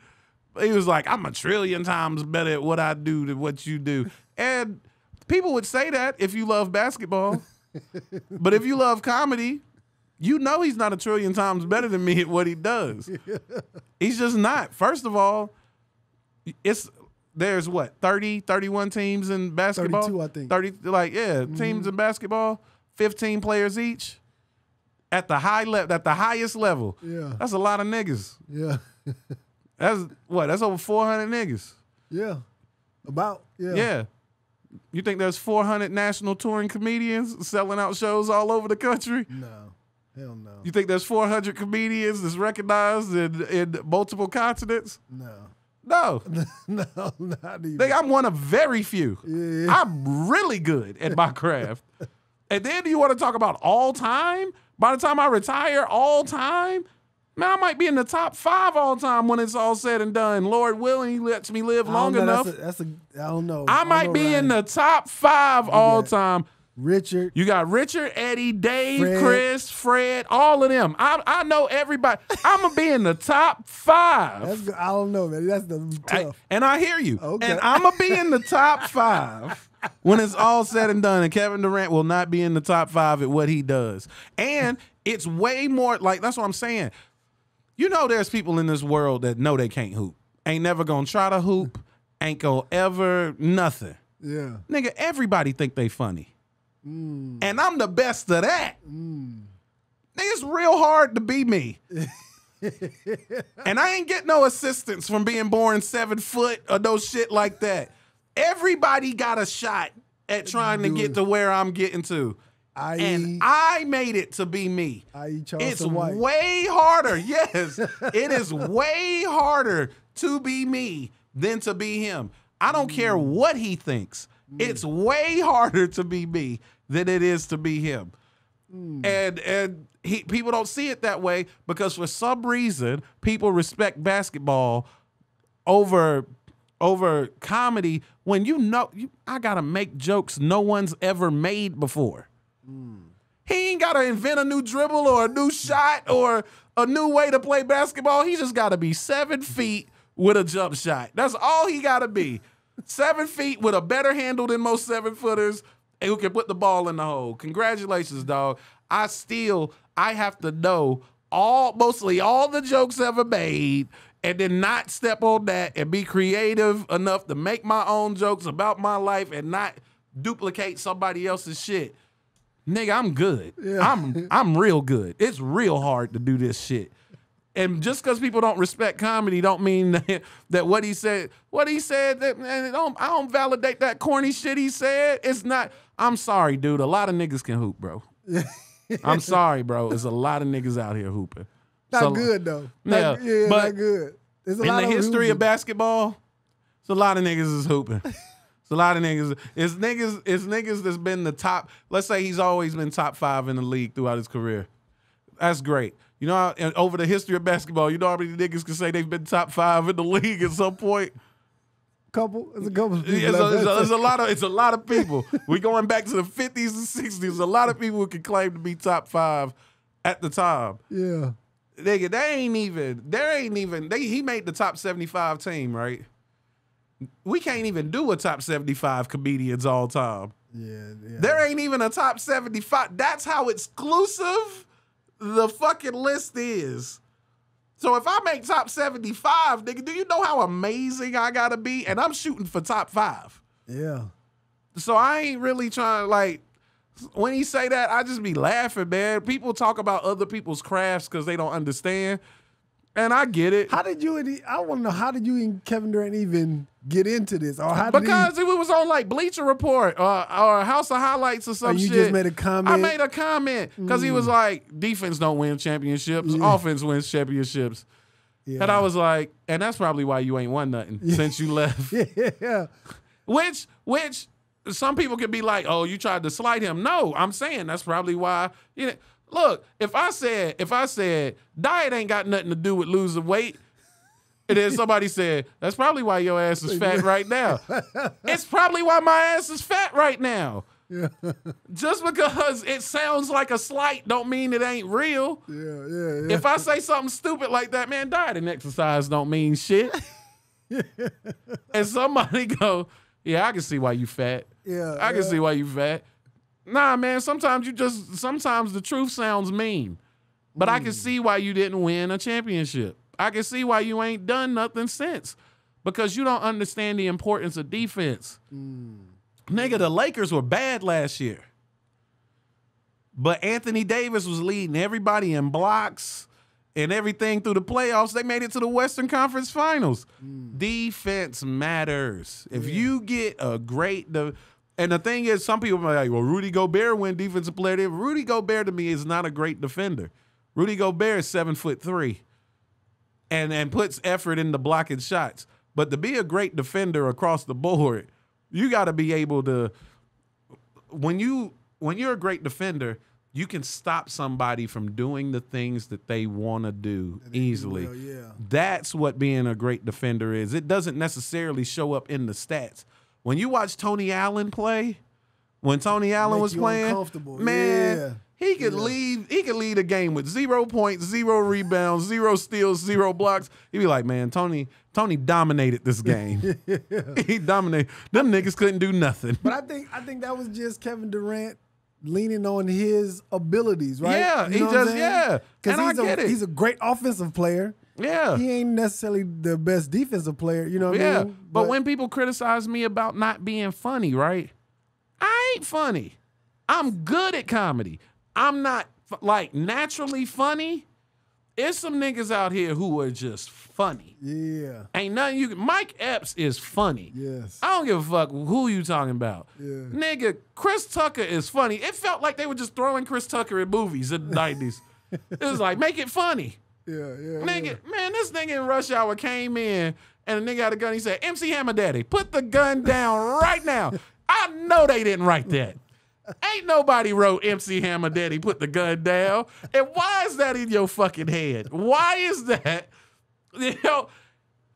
He was like, I'm 1,000,000,000 times better at what I do than what you do. And people would say that if you love basketball. But if you love comedy, you know he's not 1,000,000,000 times better than me at what he does. He's just not. First of all, there's what, 30, 31 teams in basketball? 32, I think. 30, teams in basketball, 15 players each at the highest level. Yeah. That's a lot of niggas. Yeah. That's over 400 niggas. Yeah. Yeah. You think there's 400 national touring comedians selling out shows all over the country? No. Hell no. You think there's 400 comedians that's recognized in multiple continents? No. No. No, not even. I'm one of very few. Yeah. I'm really good at my craft. And then you want to talk about all time? By the time I retire, all time? Man, I might be in the top 5 all time when it's all said and done. Lord willing, he lets me live long enough. I don't know. I might be in the top 5 all time. Richard. You got Richard, Eddie, Dave, Fred. Chris, Fred, all of them. I know everybody. I'm going to be in the top 5. I don't know, man. That's tough. And I hear you. Okay. And I'm going to be in the top 5 when it's all said and done. And Kevin Durant will not be in the top 5 at what he does. And it's way more, like, that's what I'm saying. You know there's people in this world that know they can't hoop. Ain't never going to try to hoop. Ain't going to ever nothing. Yeah. Nigga, everybody think they funny. And I'm the best of that. Nigga, it's real hard to be me. And I ain't get no assistance from being born 7 foot or no shit like that. Everybody got a shot at trying to get to where I'm getting to. And I made it to be me. It's way harder. Yes, it is way harder to be me than to be him. I don't care what he thinks. It's way harder to be me than it is to be him. And people don't see it that way because for some reason people respect basketball over comedy when I gotta make jokes no one's ever made before. He ain't gotta invent a new dribble or a new shot or a new way to play basketball. He just gotta be 7 feet with a jump shot. That's all he got to be. 7 feet with a better handle than most 7-footers and who can put the ball in the hole. Congratulations, dog. I have to know mostly all the jokes ever made and then not step on that and be creative enough to make my own jokes about my life and not duplicate somebody else's shit. Nigga, I'm good. Yeah. I'm real good. It's real hard to do this shit. And just because people don't respect comedy don't mean that what he said, that, man, I don't validate that corny shit he said. It's not, I'm sorry, dude. A lot of niggas can hoop, bro. I'm sorry, bro. There's a lot of niggas out here hooping. Not good, though. Yeah, but not good. There's a in lot the history of basketball, it's a lot of niggas is hooping. It's a lot of niggas. It's niggas that's been the top. Let's say he's always been top 5 in the league throughout his career. That's great. You know, over the history of basketball, you know how many niggas can say they've been top 5 in the league at some point? There's a couple of people. It's a lot of people. We going back to the 50s and 60s. There's a lot of people who can claim to be top 5 at the time. Yeah. Nigga, he made the top 75 team, right? We can't even do a top 75 comedians all time. Yeah. There ain't even a top 75. That's how exclusive the fucking list is. So if I make top 75, nigga, do you know how amazing I gotta be? And I'm shooting for top 5. Yeah. So I ain't really trying, like, when he say that, I just be laughing, man. People talk about other people's crafts because they don't understand. And I get it. I want to know, how did you and Kevin Durant even get into this? Or because it was on like Bleacher Report or House of Highlights or some shit. You just made a comment? I made a comment because he was like, defense don't win championships. Yeah. Offense wins championships. Yeah. And I was like, and that's probably why you ain't won nothing since you left. Yeah. Which some people could be like, oh, you tried to slight him. No, I'm saying that's probably why. You know, look, if I said diet ain't got nothing to do with losing weight, and then somebody said, that's probably why your ass is fat right now. It's probably why my ass is fat right now. Yeah. Just because it sounds like a slight don't mean it ain't real. Yeah. If I say something stupid like that, man, diet and exercise don't mean shit. And somebody go, yeah, I can see why you fat. Yeah. I can see why you fat. Nah, man, sometimes the truth sounds mean. But I can see why you didn't win a championship. I can see why you ain't done nothing since. Because you don't understand the importance of defense. Nigga, the Lakers were bad last year. But Anthony Davis was leading everybody in blocks and everything through the playoffs. They made it to the Western Conference Finals. Defense matters. If you get a great... And the thing is, some people are like, well, Rudy Gobert win Defensive Player of the Year. Rudy Gobert to me is not a great defender. Rudy Gobert is 7'3" and puts effort into blocking shots. But to be a great defender across the board, you got to be able to, when you're a great defender, you can stop somebody from doing the things that they want to do easily. That's what being a great defender is. It doesn't necessarily show up in the stats. When you watch Tony Allen play, when Tony Allen was playing, man, he could lead a game with 0 points, 0 rebounds, 0 steals, 0 blocks. He'd be like, man, Tony dominated this game. He dominated. Them niggas couldn't do nothing. But I think that was just Kevin Durant leaning on his abilities, right? Yeah, because he's a great offensive player. Yeah. He ain't necessarily the best defensive player, you know what I mean? But when people criticize me about not being funny, right? I ain't funny. I'm good at comedy. I'm not, like, naturally funny. There's some niggas out here who are just funny. Yeah. Ain't nothing you can... Mike Epps is funny. Yes. I don't give a fuck who you talking about. Yeah. Nigga, Chris Tucker is funny. It felt like they were just throwing Chris Tucker in movies in the 90s. It was like, make it funny. Nigga, man, this nigga in Rush Hour came in and the nigga had a gun. He said, MC Hammer Daddy, put the gun down right now. I know they didn't write that. Ain't nobody wrote MC Hammer Daddy, put the gun down. And why is that in your fucking head? Why is that? You know,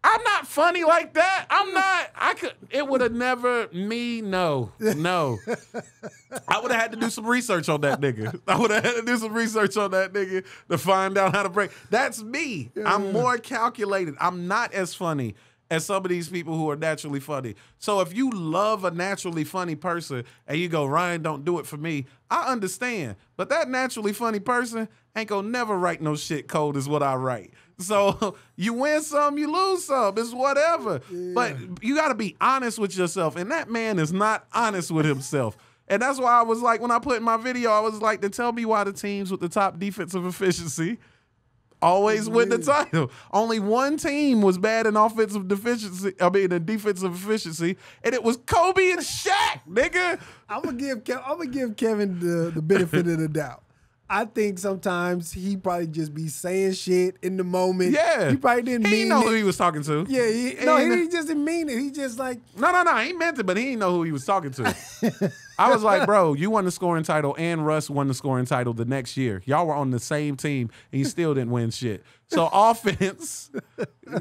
I'm not funny like that. I'm not. It would have never, no. I would have had to do some research on that nigga. I would have had to do some research on that nigga to find out how to break. That's me. Yeah. I'm more calculated. I'm not as funny as some of these people who are naturally funny. So if you love a naturally funny person and you go, Ryan, don't do it for me, I understand. But that naturally funny person ain't gonna never write no shit cold as what I write. So you win some, you lose some. It's whatever. Yeah. But you got to be honest with yourself. And that man is not honest with himself. And that's why I was like, when I put in my video, I was like, to tell me why the teams with the top defensive efficiency always win the title. Only one team was bad in offensive deficiency. I mean, in defensive efficiency, and it was Kobe and Shaq, nigga. I'm gonna give Kevin the benefit of the doubt. I think sometimes he probably just be saying shit in the moment. Yeah. He probably didn't mean it. He know who he was talking to. Yeah. He just didn't mean it. He just like. No. He meant it, but he didn't know who he was talking to. I was like, bro, you won the scoring title and Russ won the scoring title the next year. Y'all were on the same team and you still didn't win shit. So offense,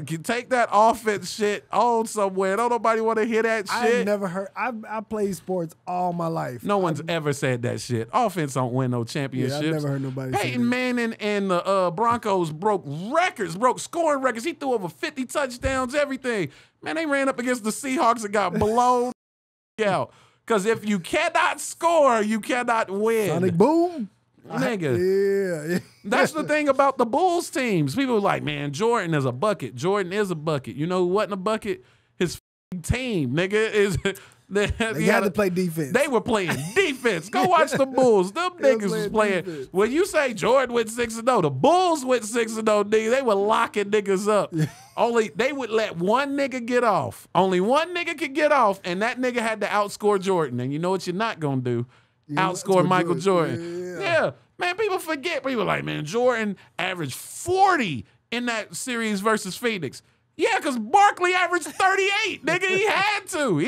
you take that offense shit on somewhere. Don't nobody want to hear that shit. I've never heard. I played sports all my life. No one's ever said that shit. Offense don't win no championships. Yeah, I've never heard nobody say that. Peyton Manning and the Broncos broke scoring records. He threw over 50 touchdowns, everything. Man, they ran up against the Seahawks and got blown out. Because if you cannot score, you cannot win. Sonic boom. Nigga. Yeah. That's the thing about the Bulls teams. People are like, man, Jordan is a bucket. Jordan is a bucket. You know who wasn't a bucket? His team, nigga. They had to play defense. They were playing defense. Go watch the Bulls. Them niggas was playing. Defense. When you say Jordan went 6-0, the Bulls went 6-0, nigga. They were locking niggas up. Only they would let one nigga get off. Only one nigga could get off, and that nigga had to outscore Jordan. And you know what you're not gonna do? Outscore Michael Jordan. Yeah. Man, people forget. People are like, man, Jordan averaged 40 in that series versus Phoenix. Yeah, because Barkley averaged 38, nigga. He had to.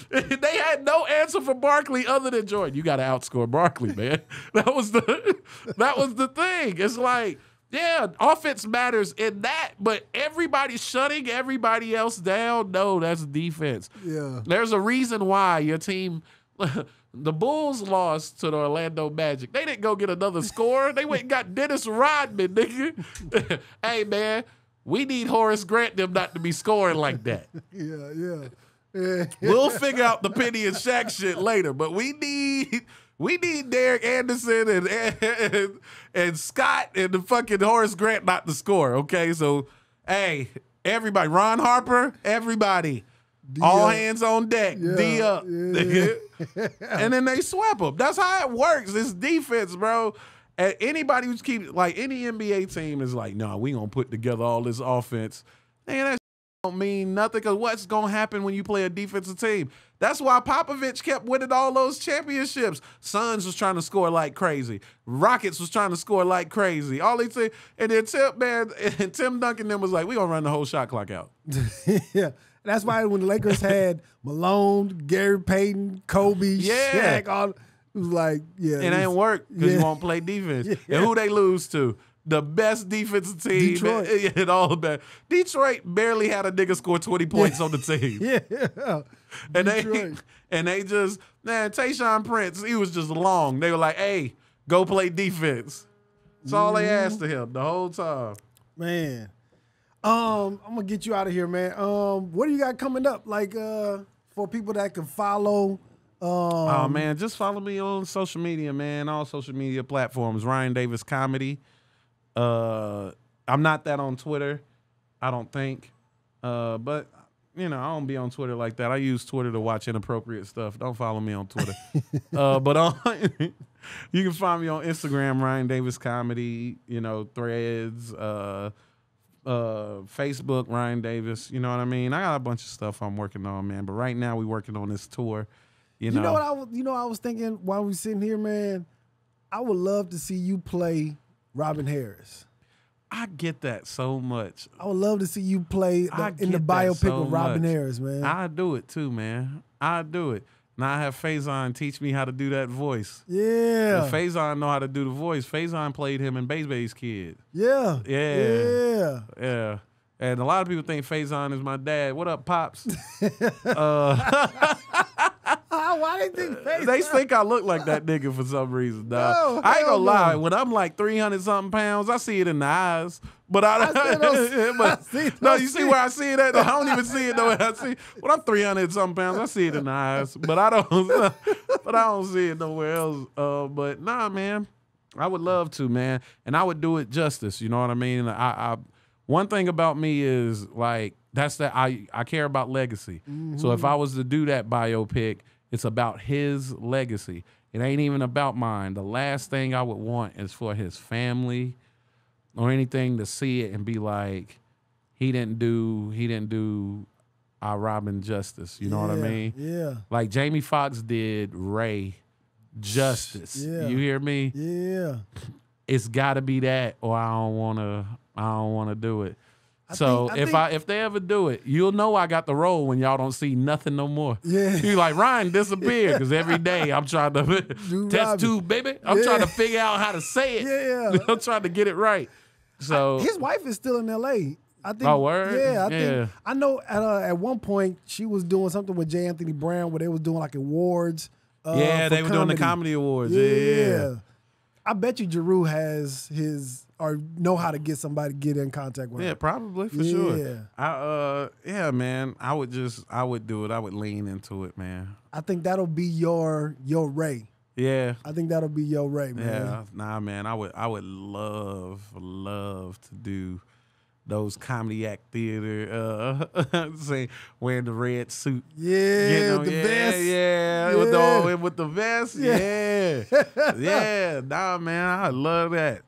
They had no answer for Barkley other than Jordan. You got to outscore Barkley, man. That was the thing. It's like, yeah, offense matters in that, but everybody shutting everybody else down, no, that's defense. Yeah. There's a reason why your team, the Bulls lost to the Orlando Magic. They didn't go get another scorer. They went and got Dennis Rodman, nigga. Hey, man. We need Horace Grant them not to be scoring like that. Yeah. We'll figure out the Penny and Shaq shit later, but we need Derek Anderson and Scott and the fucking Horace Grant not to score. Okay, so hey, everybody, Ron Harper, everybody, all hands on deck, D up, and then they swept them. That's how it works. It's defense, bro. And anybody who's like any NBA team is like, no, we gonna put together all this offense. Man, that don't mean nothing, because what's gonna happen when you play a defensive team? That's why Popovich kept winning all those championships. Suns was trying to score like crazy. Rockets was trying to score like crazy. All these things, and then Tim Duncan then was like, we gonna run the whole shot clock out. Yeah. That's why when the Lakers had Malone, Gary Payton, Kobe, Shaq, all. It was like, yeah. It ain't work because you won't play defense. And who they lose to? The best defensive team. Detroit. And all that. Detroit barely had a nigga score 20 points on the team. Yeah. And they just, man, Tayshaun Prince, he was just long. They were like, hey, go play defense. That's all they asked of him the whole time. Man. I'm going to get you out of here, man. What do you got coming up? Like, for people that can follow. Oh, man, just follow me on social media, man. All social media platforms. Ryan Davis Comedy. I'm not that on Twitter, I don't think. But, you know, I don't be on Twitter like that. I use Twitter to watch inappropriate stuff. Don't follow me on Twitter. But you can find me on Instagram, Ryan Davis Comedy, you know, Threads, Facebook, Ryan Davis. You know what I mean? I got a bunch of stuff I'm working on, man. But right now we working on this tour. You know what I was thinking while we sitting here, man? I would love to see you play Robin Harris. I get that so much. I would love to see you play in the biopic of Robin Harris, man. I do it too, man. I do it. Now I have Faison teach me how to do that voice. Yeah. Faison know how to do the voice. Faison played him in Bebe's Kid. Yeah. Yeah. And a lot of people think Faison is my dad. What up, Pops? Why they think Faison? They think I look like that nigga for some reason, dog. No, I ain't gonna lie. no. When I'm like 300-something pounds, I see it in the eyes. But I you see where I see it at? I don't even see it the way I see it. When I'm 300-something pounds, I see it in the eyes. But I don't see it nowhere else. But nah, man. I would love to, man. And I would do it justice. You know what I mean? One thing about me is like I care about legacy. Mm-hmm. So if I was to do that biopic, it's about his legacy. It ain't even about mine. The last thing I would want is for his family or anything to see it and be like, he didn't do our Robin justice. You know what I mean? Yeah. Like Jamie Foxx did Ray justice. Yeah. You hear me? Yeah. It's got to be that, or I don't want to do it. If they ever do it, you'll know I got the role when y'all don't see nothing no more. Yeah. You like, Ryan disappeared because every day I'm trying to test tube, baby. I'm trying to figure out how to say it. Yeah. I'm trying to get it right. So his wife is still in L.A. I think. Oh, word? Yeah, I think. I know at one point she was doing something with J. Anthony Brown where they was doing like awards. They were doing the comedy awards. Yeah. I bet you Jeru has his or know how to get somebody to get in contact with him. Yeah, probably for sure. Man. I would do it. I would lean into it, man. I think that'll be your Ray. Yeah. I think that'll be your Ray, man. Yeah. Nah, man. I would love to do those comedy act theater, say wearing the red suit. Yeah, with the vest. Yeah, with the vest. Yeah. Nah, man, I love that,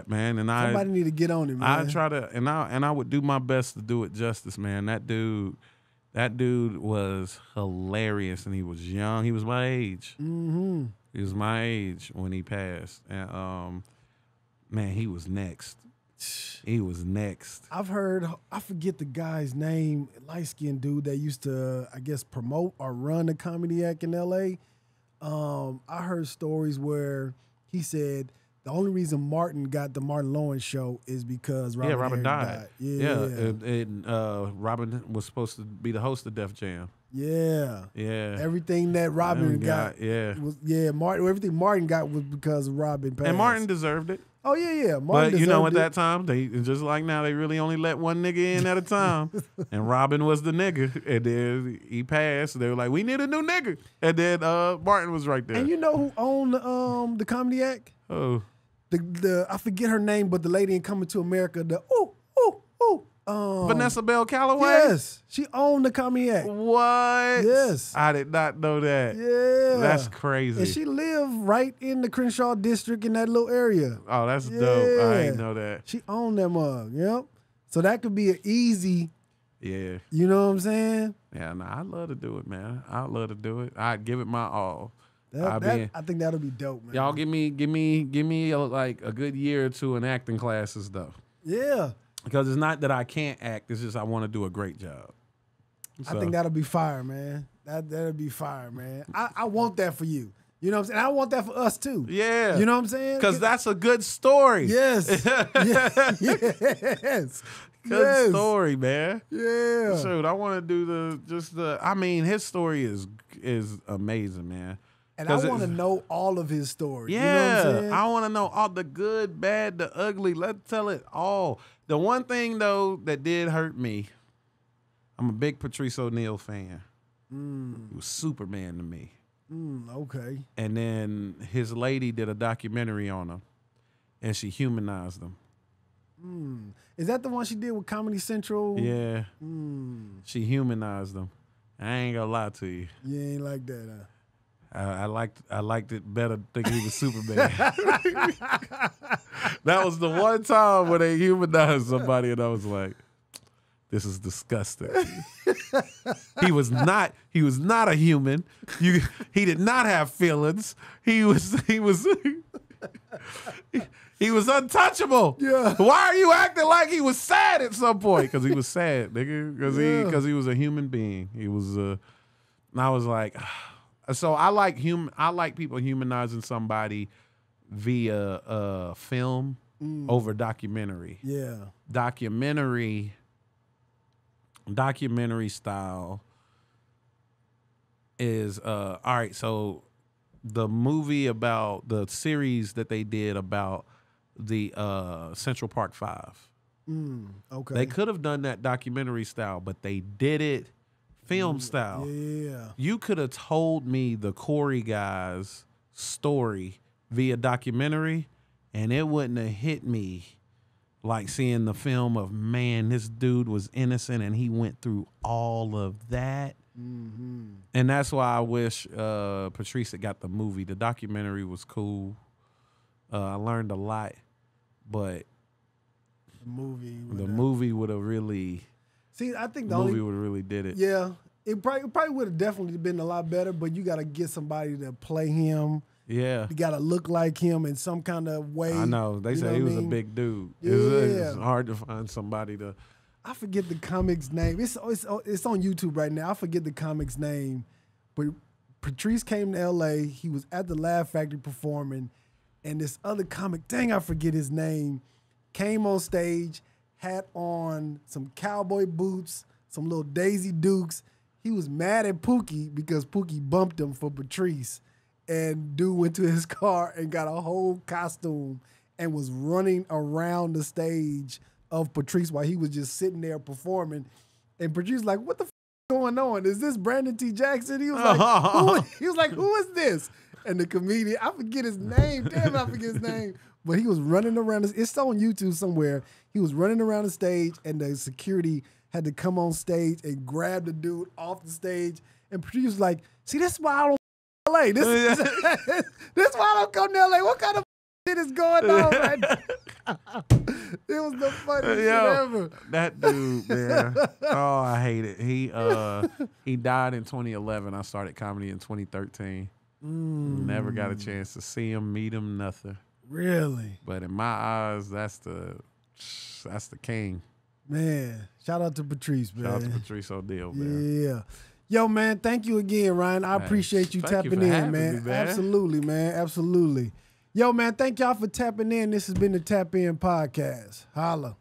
man. And somebody need to get on it, man. I try to, and I would do my best to do it justice, man. That dude was hilarious, and he was young. He was my age. Mm-hmm. He was my age when he passed, and man, he was next. He was next. I've heard, I forget the guy's name, light-skinned dude that used to, I guess, promote or run the Comedy Act in L.A. I heard stories where he said the only reason Martin got the Martin Lawrence show is because Robin died. And Robin was supposed to be the host of Def Jam. Yeah. Yeah. Everything that Robin got was everything Martin got was because Robin passed. And Martin deserved it. Oh, yeah. But you know, at that time, they just like now, they really only let one nigga in at a time. And Robin was the nigga. And then he passed. They were like, we need a new nigga. And then Martin was right there. And you know who owned the Comedy Act? Oh. I forget her name, but the lady in Coming to America, Vanessa Bell Calloway? Yes. She owned the Comedy Act. What? Yes. I did not know that. Yeah. That's crazy. And she lived right in the Crenshaw district in that little area. Oh, that's dope. I ain't know that. She owned that mug. Yep. So that could be an easy. Yeah. You know what I'm saying? Yeah, I'd love to do it, man. I'd love to do it. I'd give it my all. I think that'll be dope, man. Y'all give me like a good year or two in acting classes though. Yeah. Because it's not that I can't act, it's just I want to do a great job. So. I think that'll be fire, man. That'll be fire, man. I want that for you. You know what I'm saying? I want that for us too. Yeah. You know what I'm saying? Because that's a good story. Yes. Yes. Good story, man. Yeah. Shoot, I want to do his story is amazing, man. And I want to know all of his story. Yeah. You know what I'm saying? I want to know all the good, bad, the ugly. Let's tell it all. The one thing, though, that did hurt me, I'm a big Patrice O'Neal fan. He was Superman to me. Okay. And then his lady did a documentary on him, and she humanized him. Is that the one she did with Comedy Central? Yeah. She humanized him. I ain't gonna lie to you. You ain't like that, huh? I liked it better thinking he was Superman. That was the one time when they humanized somebody, and I was like, "This is disgusting." He was not a human. He did not have feelings. He was untouchable. Yeah. Why are you acting like he was sad at some point? Because he was sad, nigga. Because he was a human being. He was. And I was like. So I like people humanizing somebody via film over documentary. Yeah. Documentary documentary style is all right. So the movie about the series that they did about the Central Park 5. Okay. They could have done that documentary style, but they did it film style. Yeah. You could have told me the Corey guys' story via documentary, and it wouldn't have hit me like seeing the film of, man, this dude was innocent and he went through all of that. And that's why I wish Patrice had got the movie. The documentary was cool. I learned a lot, but the movie would have really. See, I think the movie would have really did it. Yeah, it probably would have definitely been a lot better. But you got to get somebody to play him. Yeah, you got to look like him in some kind of way. I know they say he was a big dude. Yeah, it's hard to find somebody to. I forget the comic's name. It's on YouTube right now. I forget the comic's name, but Patrice came to L.A. He was at the Laugh Factory performing, and this other comic, dang, I forget his name, came on stage, had on some cowboy boots, some little Daisy Dukes. He was mad at Pookie because Pookie bumped him for Patrice, and dude went to his car and got a whole costume and was running around the stage of Patrice while he was just sitting there performing. And Patrice was like, what the f going on? Is this Brandon T. Jackson? He was like, who is this? And the comedian, I forget his name. Damn, I forget his name. But he was running around. It's on YouTube somewhere. He was running around the stage, and the security had to come on stage and grab the dude off the stage. And Patrice was like, see, this is why I don't LA. This is why I don't come to LA. What kind of shit is going on right now? It was the funniest shit ever. That dude, man. Oh, I hate it. He died in 2011. I started comedy in 2013. Never got a chance to see him, meet him, nothing. Really? But in my eyes, that's the king. Man, shout out to Patrice, man. Shout out to Patrice O'Neal, man. Yeah. Yo, man, thank you again, Ryan. I appreciate you tapping in, man. Absolutely, man. Absolutely. Yo, man, thank y'all for tapping in. This has been the Tap In Podcast. Holla.